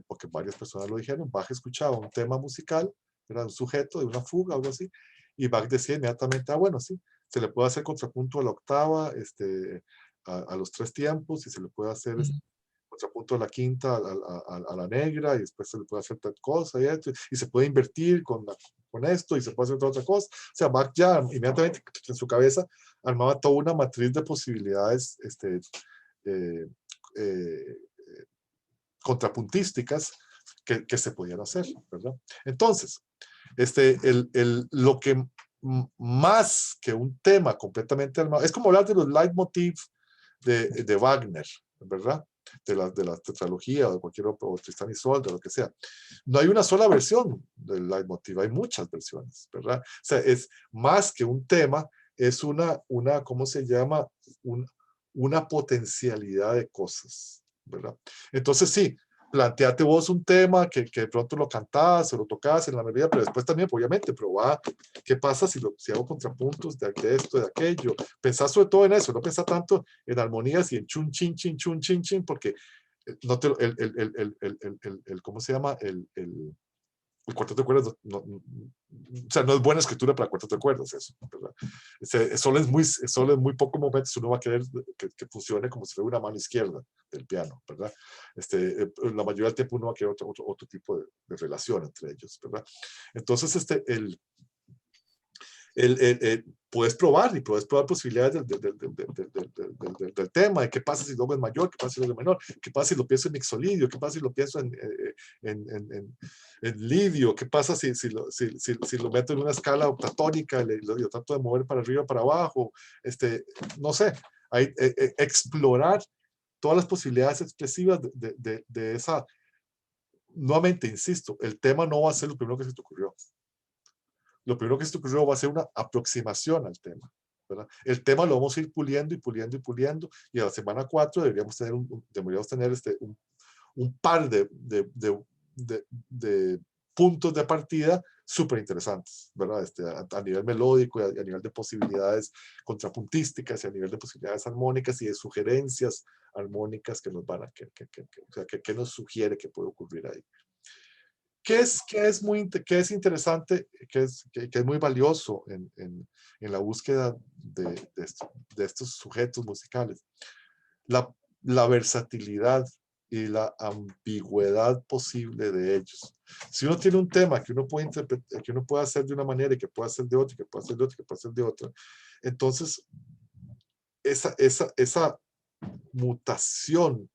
porque varias personas lo dijeron. Bach escuchaba un tema musical, era un sujeto de una fuga, algo así, y Bach decía inmediatamente, bueno, sí, se le puede hacer contrapunto a la octava, a los 3 tiempos, y se le puede hacer contrapunto a la quinta, a la negra, y después se le puede hacer tal cosa, y se puede invertir con esto, y se puede hacer otra cosa. O sea, Bach ya inmediatamente en su cabeza armaba toda una matriz de posibilidades eh, eh, contrapuntísticas que se podían hacer, ¿verdad? Entonces, lo que más que un tema completamente armado, es como hablar de los leitmotiv de Wagner, ¿verdad? De la tetralogía o de cualquier otro, o Tristán y Isolde, o lo que sea. No hay una sola versión del leitmotiv, hay muchas versiones, ¿verdad? O sea, es más que un tema, es ¿cómo se llama? Una potencialidad de cosas, ¿verdad? Entonces sí, planteate vos un tema que de pronto lo cantás o lo tocás en la melodía, pero después también, obviamente, probá qué pasa si hago contrapuntos de esto, de aquello. Pensá sobre todo en eso, no pensá tanto en armonías y en chun, chin, chin, chun, chin, chin, porque no te, ¿cómo se llama? El cuarteto de cuerdas, o sea, no es buena escritura para cuarteto de cuerdas, eso, ¿verdad? Solo es muy pocos momentos uno va a querer que funcione como si fuera una mano izquierda del piano, ¿verdad? La mayoría del tiempo uno va a querer otro tipo de relación entre ellos, ¿verdad? Entonces, puedes probar posibilidades del tema, de qué pasa si luego es mayor, qué pasa si luego es menor, qué pasa si lo pienso en mixolidio, qué pasa si lo pienso en lidio, qué pasa si lo meto en una escala octatónica y lo trato de mover para arriba, para abajo, no sé, explorar todas las posibilidades expresivas de esa. Nuevamente, insisto, el tema no va a ser lo primero que se te ocurrió. Lo primero que se te ocurrió va a ser una aproximación al tema, ¿verdad? El tema lo vamos a ir puliendo y puliendo y puliendo, y a la semana 4 deberíamos tener un par de puntos de partida súper interesantes, ¿verdad? A nivel melódico, y a nivel de posibilidades contrapuntísticas, y a nivel de posibilidades armónicas y de sugerencias armónicas que nos van a, o sea, que nos sugiere que puede ocurrir ahí. ¿Qué es interesante, que es muy valioso en la búsqueda de estos sujetos musicales? La versatilidad y la ambigüedad posible de ellos. Si uno tiene un tema que uno puede interpretar, que uno puede hacer de una manera y que puede hacer de otra, que puede hacer de otra, que puede hacer de otra, entonces esa mutación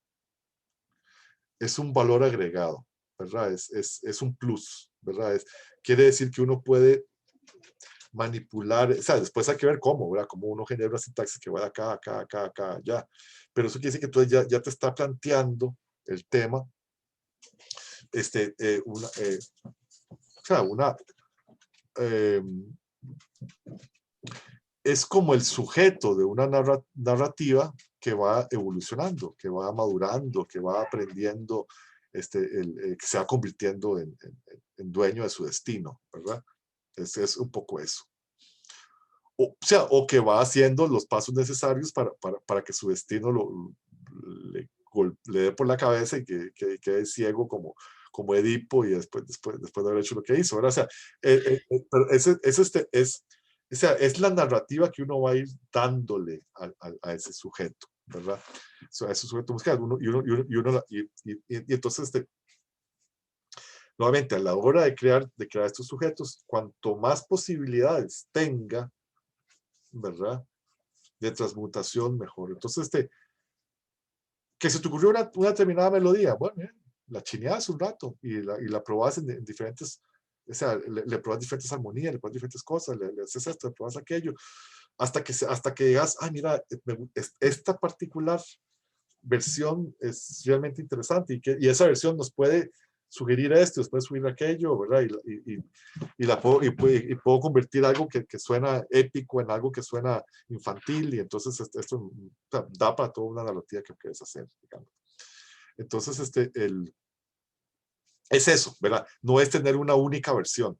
es un valor agregado, ¿verdad? Es un plus, ¿verdad? Quiere decir que uno puede manipular, o sea, después hay que ver cómo, ¿verdad? Cómo uno genera una sintaxis que va de acá, acá, acá, acá, allá. Pero eso quiere decir que tú ya te está planteando el tema, o sea, es como el sujeto de una narrativa que va evolucionando, que va madurando, que va aprendiendo, que se va convirtiendo en dueño de su destino, ¿verdad? Es un poco eso. O sea, o que va haciendo los pasos necesarios para que su destino le dé por la cabeza y que quede ciego como Edipo, y después de haber hecho lo que hizo, ¿verdad? O sea, pero o sea, es la narrativa que uno va a ir dándole a ese sujeto, ¿verdad? O sea, a ese sujeto musical. Y entonces, nuevamente, a la hora de crear estos sujetos, cuanto más posibilidades tenga, ¿verdad?, de transmutación, mejor. Entonces, que se te ocurrió una determinada melodía, bueno, la chineas un rato y la probas en diferentes, o sea, le probas diferentes armonías, le probas diferentes cosas, le haces esto, le probas aquello, hasta que digas, ah, mira, esta particular versión es realmente interesante, y esa versión nos puede sugerir esto, nos puede sugerir aquello, ¿verdad? Puedo convertir algo que suena épico en algo que suena infantil, y entonces esto da para toda una narrativa que quieres hacer, digamos. Entonces, es eso, ¿verdad? No es tener una única versión,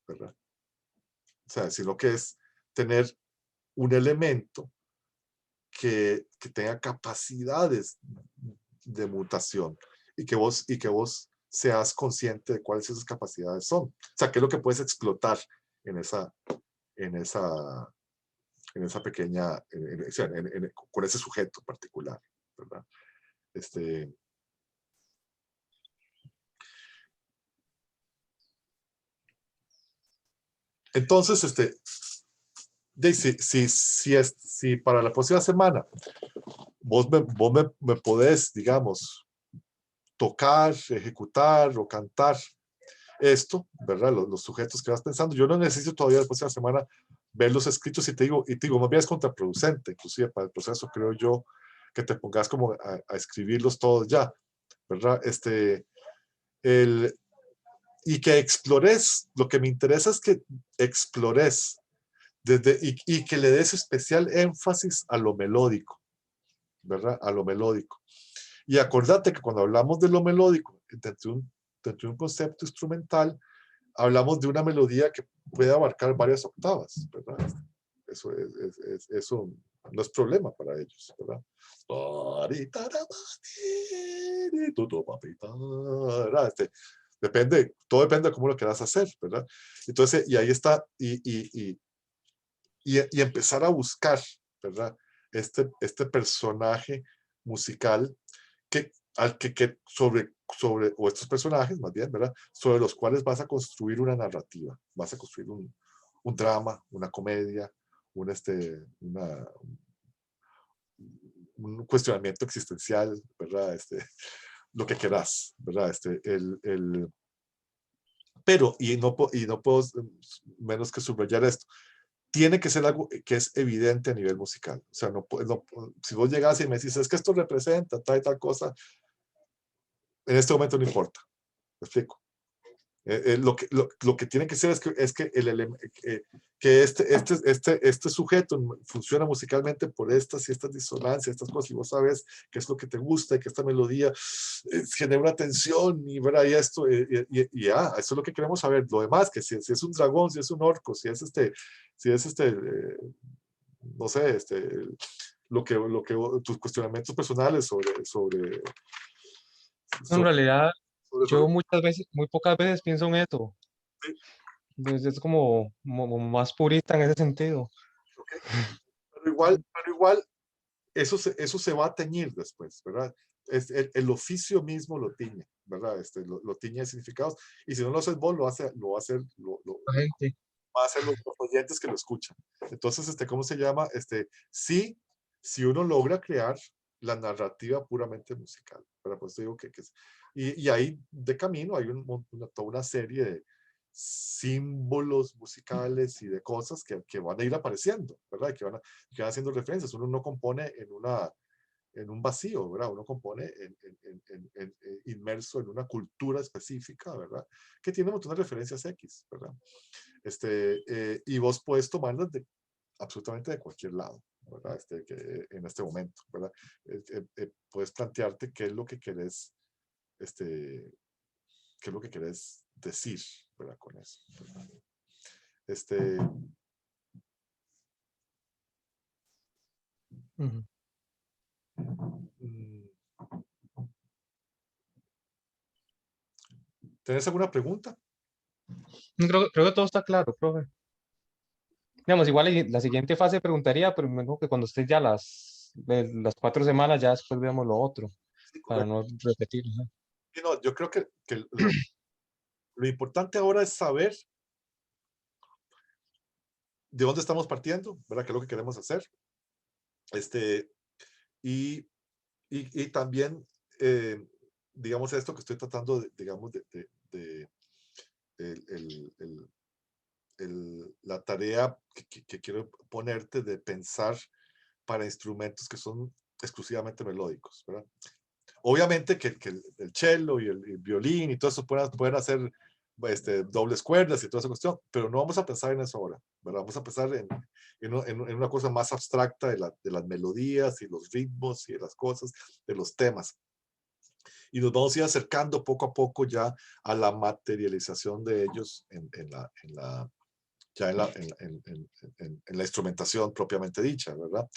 ¿verdad? O sea, sino que es tener un elemento que tenga capacidades de mutación, y que vos seas consciente de cuáles esas capacidades son. O sea, qué es lo que puedes explotar en esa pequeña, con ese sujeto particular, ¿verdad? Entonces, si para la próxima semana vos me podés, digamos, tocar, ejecutar o cantar esto, ¿verdad? Los sujetos que vas pensando. Yo no necesito todavía la próxima semana ver los escritos, y te digo, más bien es contraproducente, inclusive para el proceso, creo yo, que te pongas como a escribirlos todos ya, ¿verdad? Y que explores, lo que me interesa es que explores y que le des especial énfasis a lo melódico, ¿verdad? A lo melódico. Y acordate que cuando hablamos de lo melódico, dentro de un concepto instrumental, hablamos de una melodía que puede abarcar varias octavas, ¿verdad? Eso no es problema para ellos, ¿verdad? Todo depende de cómo lo quieras hacer, ¿verdad? Entonces, y ahí está, y empezar a buscar, ¿verdad? Este personaje musical o estos personajes, más bien, ¿verdad? Sobre los cuales vas a construir una narrativa, vas a construir un drama, una comedia, un cuestionamiento existencial, ¿verdad? Lo que querás, ¿verdad? Pero, y no puedo menos que subrayar esto, tiene que ser algo que es evidente a nivel musical. O sea, si vos llegas y me decís, es que esto representa tal y tal cosa, en este momento no importa. ¿Me explico? Lo que tiene que ser que este sujeto funciona musicalmente por estas y estas disonancias, estas cosas, y vos sabes qué es lo que te gusta y que esta melodía genera una tensión y, ¿verdad? Y esto, eso es lo que queremos saber. Lo demás, que si es un dragón, si es un orco, si es no sé, tus cuestionamientos personales En sobre, realidad, sobre yo muchas veces, muy pocas veces pienso en eso. Entonces es como más purista en ese sentido. ok. Pero igual eso se va a teñir después, ¿verdad? El oficio mismo lo tiñe, ¿verdad? Lo tiñe de significados. Y si no lo haces vos, La gente. va a hacer los oyentes que lo escuchan. Entonces, ¿cómo se llama? Sí, si uno logra crear la narrativa puramente musical, ¿verdad? Pues digo y ahí de camino hay toda una serie de símbolos musicales y de cosas que van a ir apareciendo, ¿verdad? Que van haciendo referencias. Uno no compone en un vacío, ¿verdad? Uno compone inmerso en una cultura específica, ¿verdad? Que tiene un montón de referencias X, ¿verdad? Y vos puedes tomarlas absolutamente de cualquier lado, ¿verdad? En este momento, ¿verdad? Puedes plantearte qué es lo que querés, qué es lo que querés decir, ¿verdad? Con eso, ¿verdad? Este, Ujú. mm, ¿Tenés alguna pregunta? Creo que todo está claro, profe. Digamos, igual la siguiente fase preguntaría, pero me dijo que cuando esté ya las 4 semanas, ya después veamos lo otro, Sí, para correcto. no repetir. Ajá. Y no, yo creo que lo importante ahora es saber de dónde estamos partiendo, ¿verdad? ¿Qué es lo que queremos hacer? Este, y, y también, digamos, esto que estoy tratando, digamos, el, el- el- la tarea que quiero ponerte de pensar para instrumentos que son exclusivamente melódicos, ¿verdad? Obviamente que el cello y el violín y todo eso pueden hacer dobles cuerdas y toda esa cuestión, pero no vamos a pensar en eso ahora, ¿verdad? Vamos a pensar en una cosa más abstracta de las melodías y los ritmos y de las cosas, de los temas. Y nos vamos a ir acercando poco a poco ya a la materialización de ellos ya en la instrumentación propiamente dicha, ¿verdad?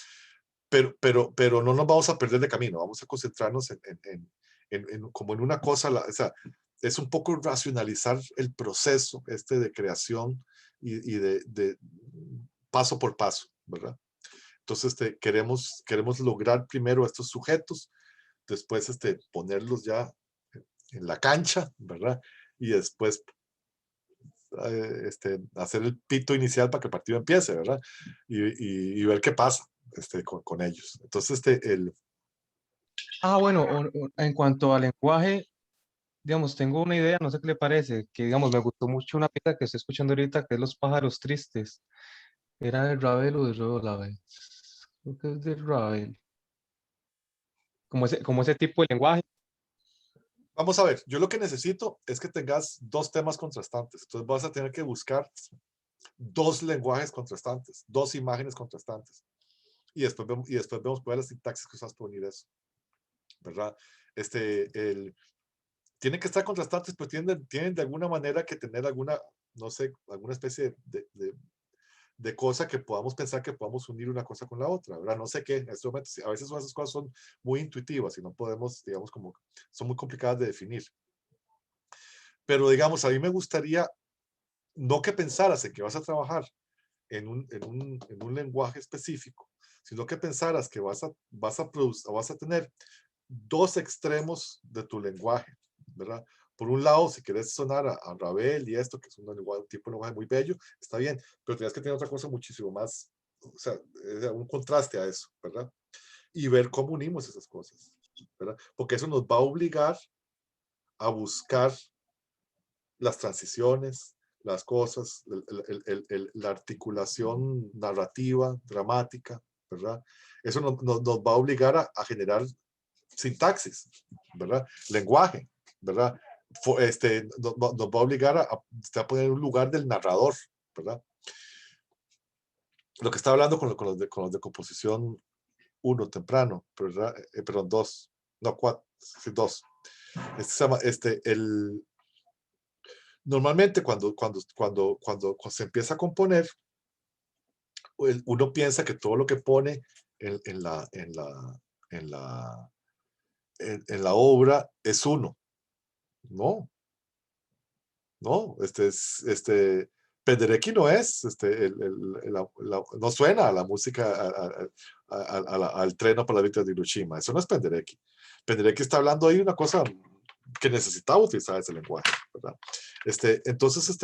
Pero no nos vamos a perder de camino, vamos a concentrarnos como en una cosa, o sea, es un poco racionalizar el proceso de creación y de paso por paso, ¿verdad? Entonces, queremos lograr primero estos sujetos, después ponerlos ya en la cancha, ¿verdad? Y después hacer el pito inicial para que el partido empiece, ¿verdad? Y ver qué pasa con ellos. Entonces, Bueno, en cuanto al lenguaje, digamos, tengo una idea, no sé qué le parece, que digamos, me gustó mucho una pieza que estoy escuchando ahorita, que es Los pájaros tristes. ¿Era de Ravel o de Ravel? Creo que es de Ravel. Como ese tipo de lenguaje. vamos a ver, yo lo que necesito es que tengas dos temas contrastantes. Entonces vas a tener que buscar dos lenguajes contrastantes, dos imágenes contrastantes. Y después vemos cuál es la sintaxis que usas para unir eso, ¿verdad? Tienen que estar contrastantes, pero tienen de alguna manera que tener no sé, alguna especie de cosa que podamos pensar que podamos unir una cosa con la otra, ¿verdad? No sé qué, en este momento, a veces esas cosas son muy intuitivas y no podemos, digamos, son muy complicadas de definir. Pero digamos, a mí me gustaría no que pensaras en que vas a trabajar en un lenguaje específico, sino que pensaras que vas a tener dos extremos de tu lenguaje, ¿verdad? Por un lado, si quieres sonar a Ravel y esto, que es un tipo de lenguaje muy bello, está bien, pero tienes que tener otra cosa muchísimo más, o sea, un contraste a eso, ¿verdad? Y ver cómo unimos esas cosas, ¿verdad? Porque eso nos va a obligar a buscar las transiciones, las cosas, la articulación narrativa, dramática, ¿verdad? Eso nos va a obligar a generar sintaxis, ¿verdad? Lenguaje, ¿verdad? Nos va a obligar a poner un lugar del narrador, ¿verdad? Lo que estaba hablando con los de composición uno temprano, ¿verdad? Perdón, dos, no, cuatro, sí, dos. Se llama, normalmente cuando se empieza a componer, uno piensa que todo lo que pone en, en la, en, la, en, la, en la obra es uno. No, no, Penderecki no es, no suena a la música, al tren para la víctima de Hiroshima. Eso no es Penderecki. Penderecki está hablando ahí de una cosa que necesitaba utilizar ese lenguaje, ¿verdad? Entonces,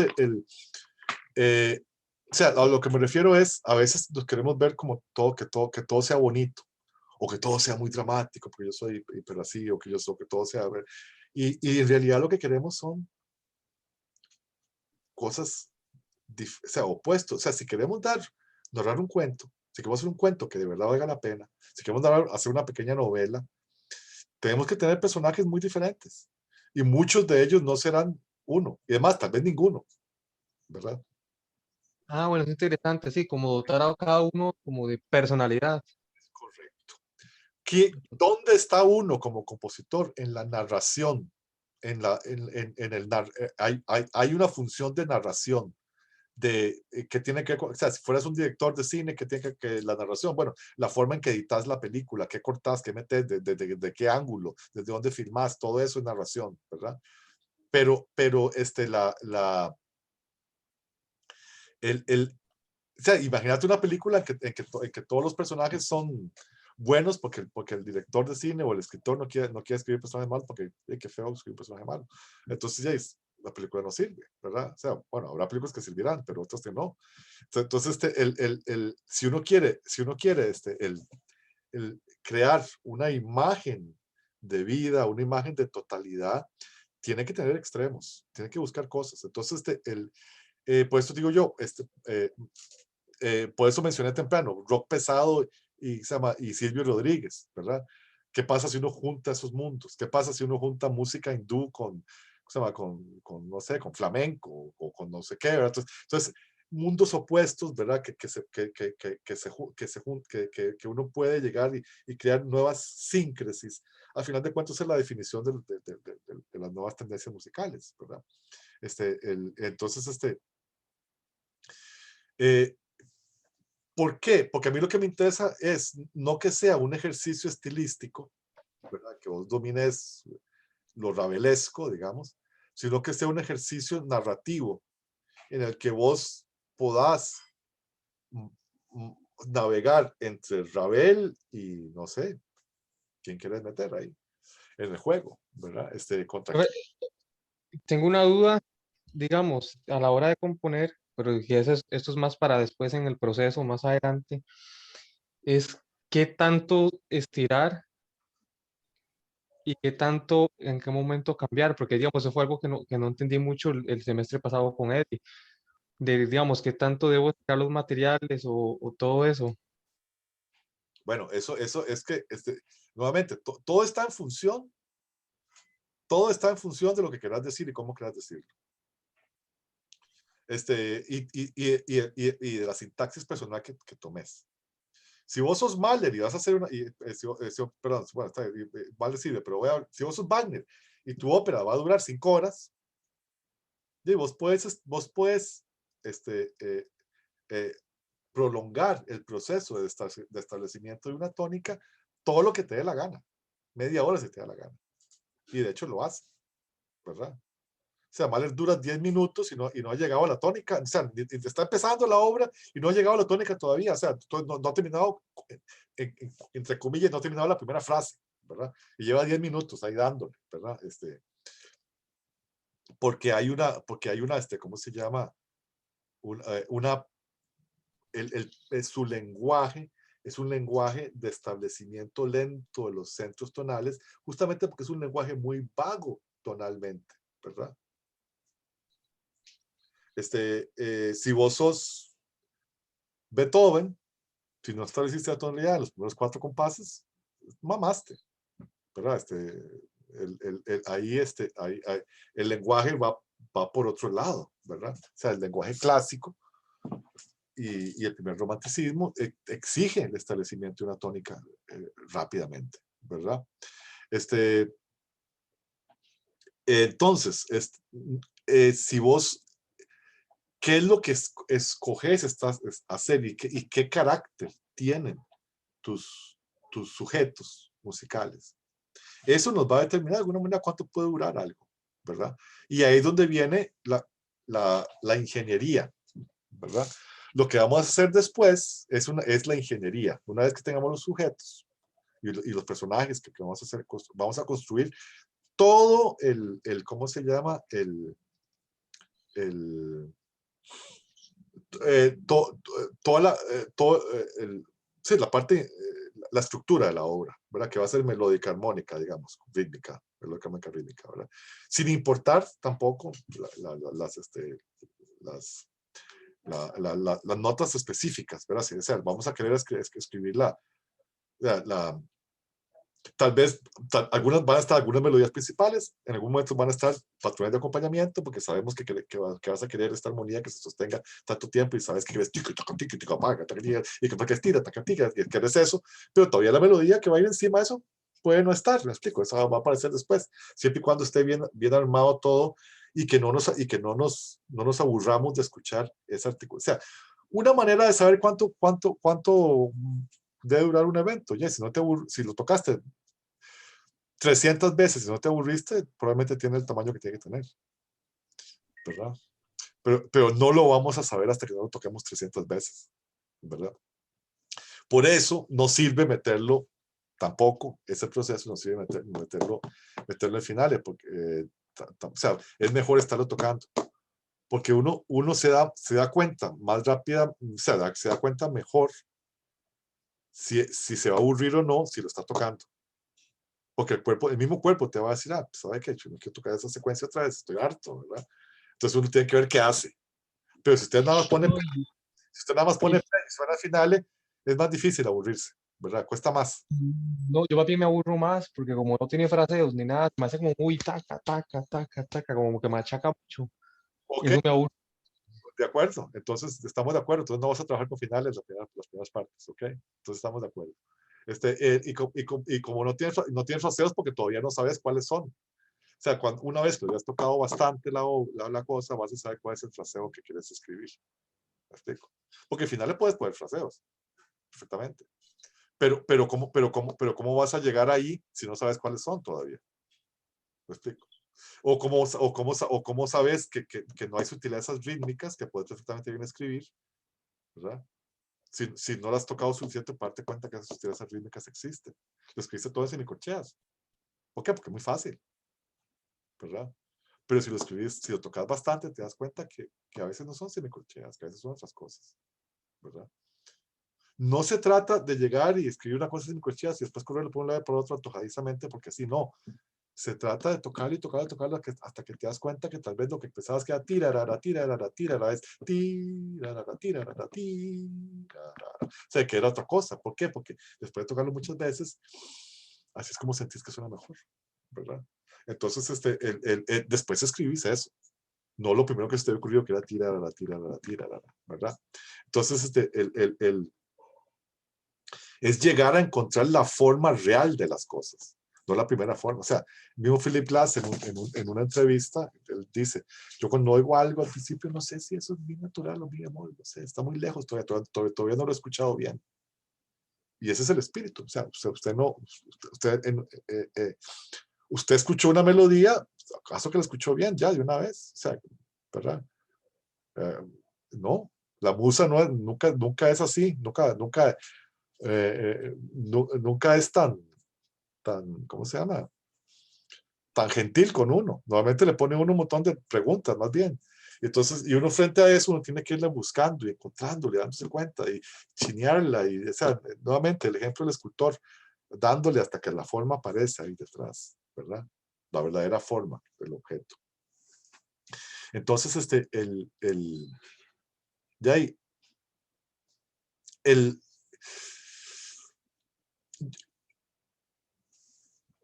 o sea, a lo que me refiero es, a veces nos queremos ver como que todo sea bonito, o que todo sea muy dramático, porque yo soy pero así, o que yo soy, que todo sea, y en realidad lo que queremos son cosas, o sea, opuestos. O sea, si queremos narrar un cuento, si queremos hacer un cuento que de verdad valga la pena, si queremos hacer una pequeña novela, tenemos que tener personajes muy diferentes. Y muchos de ellos no serán uno. Y además, tal vez ninguno, ¿verdad? Ah, bueno, es interesante, sí, como dotar a cada uno como de personalidad. Correcto. ¿Dónde está uno como compositor? En la narración. Hay una función de narración que tiene que, o sea, si fueras un director de cine, que tiene que la narración, bueno, la forma en que editas la película, qué cortas, qué metes, de qué ángulo, desde dónde filmas, todo eso es narración, ¿verdad? Pero o sea, imagínate una película en que todos los personajes son buenos porque el director de cine o el escritor no quiere escribir personajes malos porque qué feo escribir personajes malos. Entonces ya la película no sirve, ¿verdad? O sea, bueno, habrá películas que servirán, pero otras que no. Entonces, si uno quiere crear una imagen de vida, una imagen de totalidad, tiene que tener extremos, tiene que buscar cosas. Entonces, por eso digo yo, por eso mencioné temprano, rock pesado y Silvio Rodríguez, ¿verdad? ¿Qué pasa si uno junta esos mundos? ¿Qué pasa si uno junta música hindú no sé, con flamenco o con no sé qué, ¿verdad? Entonces mundos opuestos, ¿verdad? Que uno puede llegar y crear nuevas síncresis. Al final de cuentas es la definición de las nuevas tendencias musicales, ¿verdad? Entonces, eh, ¿por qué? Porque a mí lo que me interesa es no que sea un ejercicio estilístico, ¿verdad? Que vos domines lo rabelesco, digamos, sino que sea un ejercicio narrativo en el que vos podás navegar entre Ravel y, no sé, quién quieres meter ahí en el juego, ¿verdad? ¿Contra Profe, quién? tengo una duda, digamos, a la hora de componer, pero que esto es más para después en el proceso, más adelante, es qué tanto estirar y qué tanto, en qué momento cambiar, porque digamos, eso fue algo que no entendí mucho el semestre pasado con Eddie, de digamos, qué tanto debo estirar los materiales o todo eso. Bueno, eso es que, nuevamente, todo está en función de lo que querás decir y cómo querás decirlo. Y de la sintaxis personal que tomes. Si vos sos Mahler y vas a hacer perdón, bueno, Mahler sirve, pero si vos sos Wagner y tu ópera va a durar 5 horas, y vos puedes este, eh, prolongar el proceso de establecimiento de una tónica todo lo que te dé la gana. Media hora si te da la gana. Y de hecho lo hace, ¿verdad? O sea, Mahler dura 10 minutos y no ha llegado a la tónica. O sea, está empezando la obra y no ha llegado a la tónica todavía. O sea, no ha terminado, entre comillas, no ha terminado la primera frase, ¿verdad? Y lleva 10 minutos ahí dándole, ¿verdad? Porque hay una, ¿cómo se llama? Una, su lenguaje es un lenguaje de establecimiento lento de los centros tonales, justamente porque es un lenguaje muy vago tonalmente, ¿verdad? Si vos sos Beethoven, si no estableciste la tonalidad en los primeros 4 compases, mamaste, ¿verdad? Ahí, el lenguaje va por otro lado, ¿verdad? O sea, el lenguaje clásico y el primer romanticismo exige el establecimiento de una tónica rápidamente, ¿verdad? Entonces, si vos, ¿qué es lo que escoges hacer y qué carácter tienen tus sujetos musicales? Eso nos va a determinar de alguna manera cuánto puede durar algo, ¿verdad? Y ahí es donde viene la ingeniería, ¿verdad? Lo que vamos a hacer después es la ingeniería. Una vez que tengamos los sujetos y los personajes que vamos a hacer, vamos a construir todo ¿cómo se llama? El toda sí, la parte, la estructura de la obra, ¿verdad? Que va a ser melódica, armónica, digamos, rítmica, melódica, armónica, rítmica, ¿verdad? Sin importar tampoco las notas específicas, ¿verdad? O sea, vamos a querer escribir tal vez algunas melodías principales, en algún momento van a estar patrones de acompañamiento, porque sabemos que vas a querer esta armonía que se sostenga tanto tiempo y sabes que quieres y que estira, y quieres eso, pero todavía la melodía que va a ir encima de eso puede no estar, me explico, eso va a aparecer después, siempre y cuando esté bien armado todo y que no nos aburramos de escuchar ese artículo. O sea, una manera de saber cuánto debe durar un evento. Ya, si lo tocaste 300 veces y no te aburriste, probablemente tiene el tamaño que tiene que tener, ¿verdad? Pero no lo vamos a saber hasta que no lo toquemos 300 veces, ¿verdad? Por eso no sirve meterlo tampoco, ese proceso no sirve meterlo en finales, porque o sea, es mejor estarlo tocando, porque uno se da cuenta más rápida, o sea, se da cuenta mejor si se va a aburrir o no si lo está tocando. Porque el mismo cuerpo te va a decir, pues, ¿sabe qué? Yo no quiero tocar esa secuencia otra vez, estoy harto, ¿verdad? Entonces uno tiene que ver qué hace. Pero si usted nada más pone, No, si usted nada más pone play y suena finales, es más difícil aburrirse, ¿verdad? Cuesta más. no, yo más bien me aburro más porque como no tiene fraseos ni nada, me hace como muy taca, taca, taca, taca, como que machaca mucho. Y Ok, eso me aburre. de acuerdo. Entonces estamos de acuerdo. Entonces no vas a trabajar con finales las primeras partes, ¿ok? Entonces estamos de acuerdo. Y como no tienes fraseos porque todavía no sabes cuáles son. O sea, una vez que ya has tocado bastante la cosa, vas a saber cuál es el fraseo que quieres escribir. ¿Me explico? Porque al final le puedes poner fraseos, perfectamente. Pero ¿cómo vas a llegar ahí si no sabes cuáles son todavía? ¿Me explico? O cómo sabes que no hay sutilezas rítmicas que puedes perfectamente bien escribir, ¿verdad? Si no las has tocado suficiente para darte cuenta que esas sutilezas rítmicas existen. Lo escribiste todo en semicorcheas. ¿Por qué? Porque es muy fácil, ¿verdad? Pero si lo tocas bastante, te das cuenta que a veces no son semicorcheas, que a veces son otras cosas, ¿verdad? No se trata de llegar y escribir una cosa semicorcheas y después correrlo por un lado y por otro antojadizamente, porque así no. Se trata de tocar y tocar y tocar hasta que te das cuenta que tal vez lo que pensabas que era tirarara, tirarara, tirarara, es tirarara, tirarara, tirarara. O sea, que era otra cosa. ¿Por qué? Porque después de tocarlo muchas veces, así es como sentís que suena mejor, ¿verdad? Entonces, después escribís eso. No lo primero que se te ocurrió que era tirarara, tirarara, tirarara, ¿verdad? Entonces, es llegar a encontrar la forma real de las cosas, no la primera forma. O sea, mismo Philip Glass en una entrevista, él dice, yo cuando oigo algo al principio no sé si eso es bien natural o bien amor, no sé, está muy lejos, todavía no lo he escuchado bien. Y ese es el espíritu. O sea, usted escuchó una melodía, ¿acaso que la escuchó bien ya de una vez? O sea, ¿verdad? Eh, no, la musa nunca es así, nunca es ¿cómo se llama? Tan gentil con uno. Normalmente le pone uno un montón de preguntas, más bien. Entonces, y uno frente a eso, uno tiene que irla buscando y encontrándole, dándose cuenta y chinearla. O sea, nuevamente, el ejemplo del escultor, dándole hasta que la forma aparece ahí detrás, ¿verdad? La verdadera forma del objeto. Entonces, de ahí,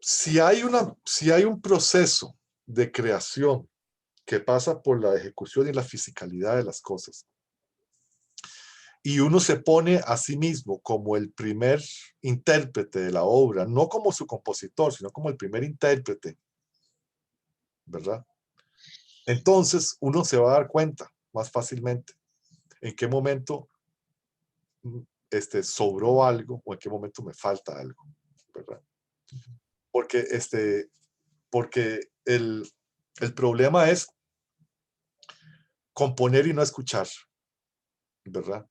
si hay un proceso de creación que pasa por la ejecución y la fisicalidad de las cosas, y uno se pone a sí mismo como el primer intérprete de la obra, no como su compositor, sino como el primer intérprete, ¿verdad? Entonces uno se va a dar cuenta más fácilmente en qué momento sobró algo o en qué momento me falta algo, ¿verdad? Porque, porque el problema es componer y no escuchar, ¿verdad?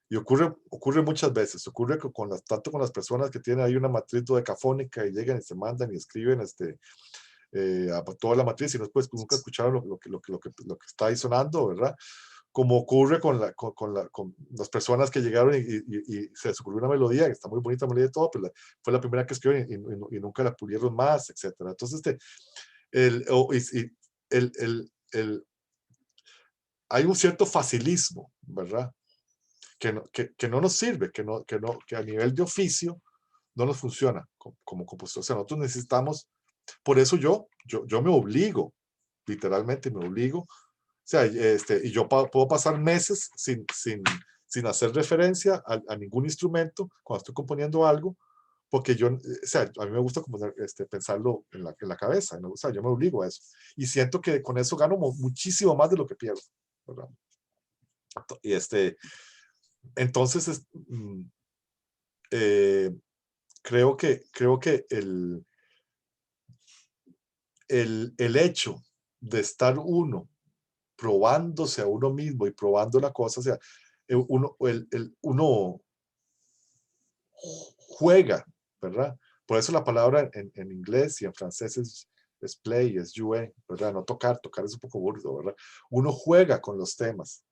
Y ocurre muchas veces, ocurre tanto con las personas que tienen ahí una matriz dodecafónica y llegan y se mandan y escriben a toda la matriz y no después nunca escucharon lo que está ahí sonando, ¿verdad? Como ocurre con las personas que llegaron y se les ocurrió una melodía, que está muy bonita la melodía y todo, pero fue la primera que escribieron y nunca la pulieron más, etcétera. Entonces, hay un cierto facilismo, ¿verdad? Que no nos sirve, que a nivel de oficio no nos funciona como compositor. O sea, nosotros necesitamos, por eso yo me obligo, literalmente me obligo, o sea, y yo puedo pasar meses sin hacer referencia a ningún instrumento cuando estoy componiendo algo, porque o sea, a mí me gusta pensarlo en la cabeza, o sea, yo me obligo a eso. Y siento que con eso gano muchísimo más de lo que pierdo, ¿verdad? Y entonces, creo que el hecho de estar uno probándose a uno mismo y probando la cosa, o sea, uno juega, ¿verdad? Por eso la palabra en inglés y en francés es play, es jouer, ¿verdad? No tocar es un poco burdo, ¿verdad? Uno juega con los temas,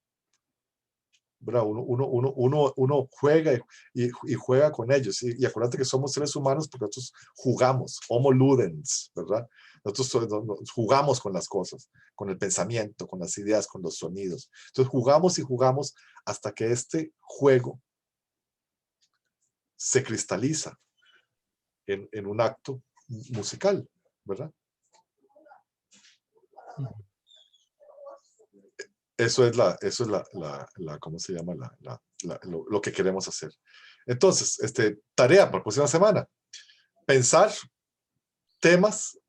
¿verdad? Uno juega y juega con ellos. Y acuérdate que somos seres humanos porque nosotros jugamos, homo ludens, ¿verdad? Nosotros jugamos con las cosas, con el pensamiento, con las ideas, con los sonidos. Entonces jugamos y jugamos hasta que este juego se cristaliza en un acto musical, ¿verdad? Eso es ¿cómo se llama? Lo que queremos hacer. Entonces, tarea para la próxima semana. Pensar temas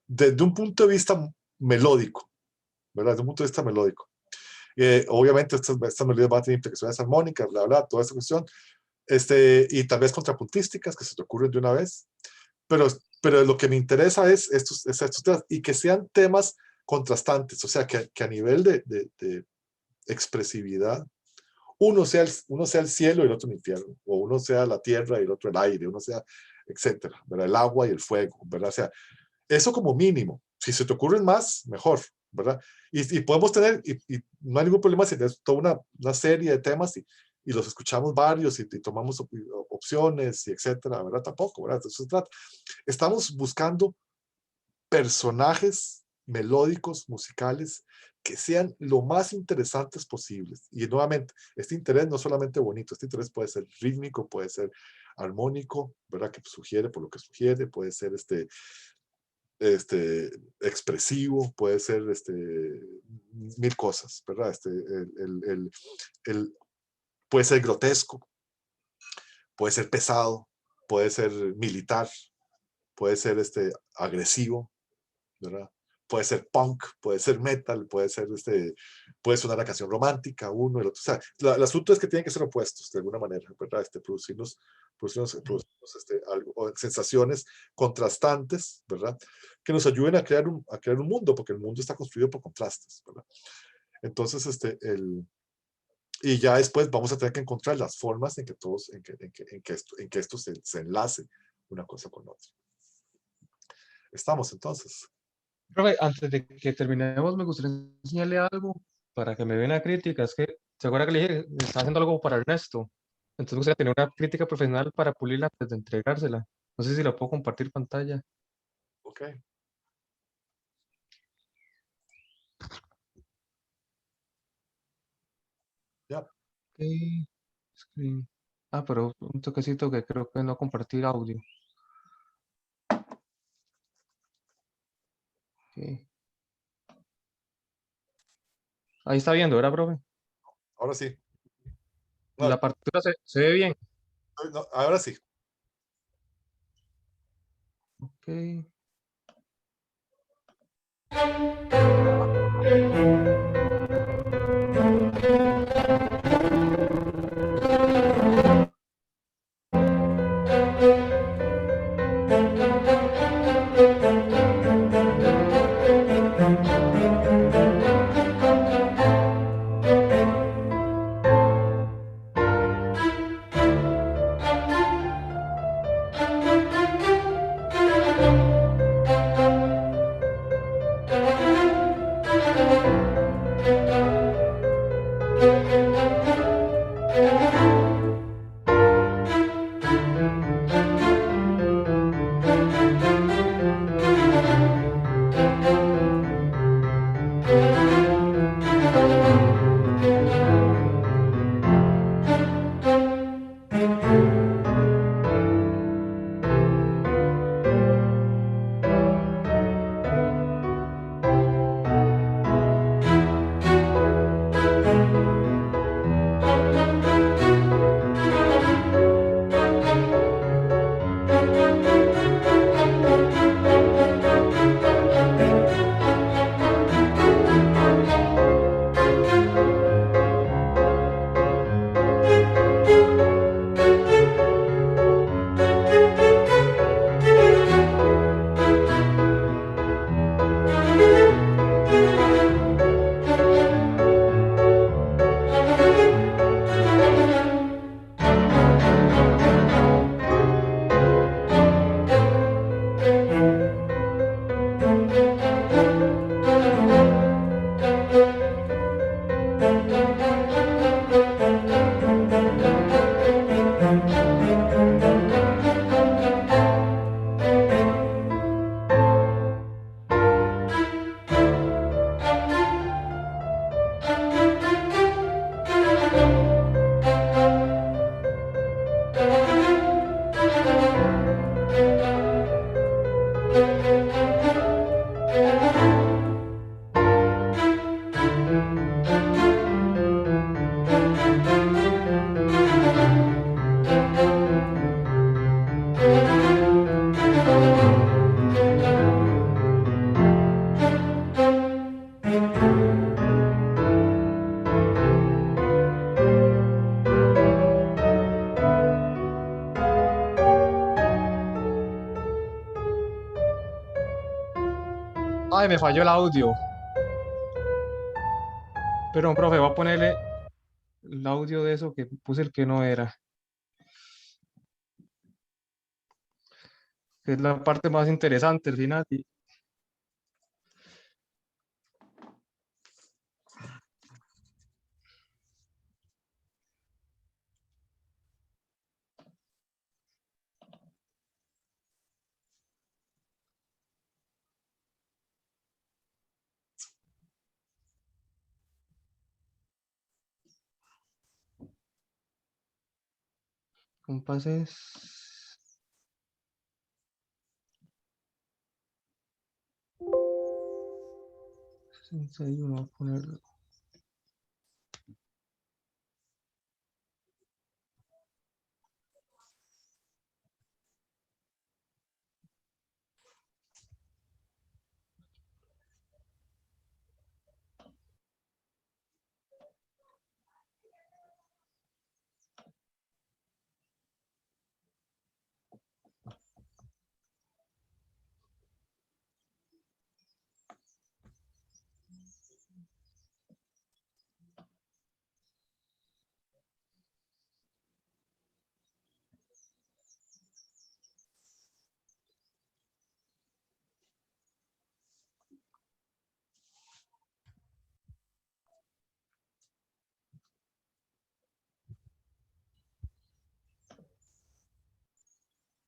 desde un punto de vista melódico, ¿verdad? Desde un punto de vista melódico. Obviamente estas melodías van a tener implicaciones armónicas, bla, bla, toda esa cuestión, y tal vez contrapuntísticas que se te ocurren de una vez, pero lo que me interesa es estos temas, y que sean temas contrastantes, o sea, que a nivel de expresividad, uno sea el cielo y el otro el infierno, o uno sea la tierra y el otro el aire, uno sea, etcétera, ¿verdad? El agua y el fuego, ¿verdad? O sea, eso como mínimo. Si se te ocurren más, mejor, ¿verdad? Y podemos tener, y no hay ningún problema si tienes toda una serie de temas y los escuchamos varios y tomamos opciones y etcétera, ¿verdad? Tampoco, ¿verdad? Eso se trata. Estamos buscando personajes melódicos, musicales, que sean lo más interesantes posibles. Y nuevamente, este interés no es solamente bonito, este interés puede ser rítmico, puede ser armónico, ¿verdad? Que sugiere por lo que sugiere, puede ser expresivo, puede ser mil cosas, ¿verdad? Puede ser grotesco, puede ser pesado, puede ser militar, puede ser agresivo, ¿verdad? Puede ser punk, puede ser metal, puede sonar a canción romántica, uno, el otro. O sea, el asunto es que tienen que ser opuestos de alguna manera, ¿verdad? Producirnos sensaciones contrastantes, ¿verdad? Que nos ayuden a crear un mundo, porque el mundo está construido por contrastes, ¿verdad? Entonces, y ya después vamos a tener que encontrar las formas en que esto se enlace una cosa con otra. Estamos entonces. Profe, antes de que terminemos, me gustaría enseñarle algo para que me dé una crítica. Es que, ¿se acuerda que le dije que estaba haciendo algo para Ernesto? Entonces me gustaría tener una crítica profesional para pulirla antes de entregársela. No sé si la puedo compartir pantalla. Ok. Ya. Ok, screen. Ah, pero un toquecito que creo que no compartir audio. Ok. Ahí está viendo, ¿verdad, profe? Ahora sí. No, La partitura se ve bien. no, ahora sí. Ok. Ay, me falló el audio. Pero, profe, voy a ponerle el audio de eso que puse el que no era. Que es la parte más interesante al final. Compases. 61, voy a ponerlo.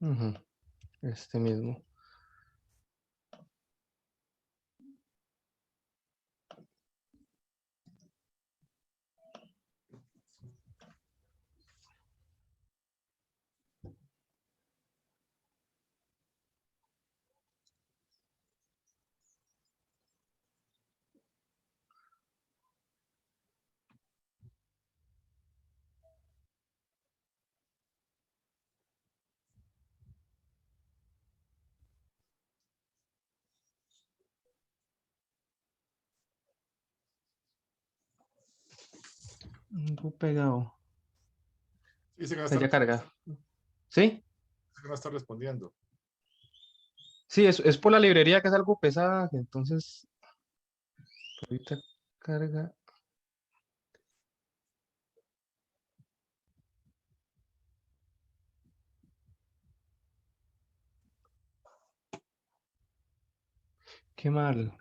Ujú, este mismo. Pegado. Dice que no Ahí está, ya carga. ¿Sí? dice que no está respondiendo. Sí, es por la librería que es algo pesada, que entonces ahorita carga. Qué mal.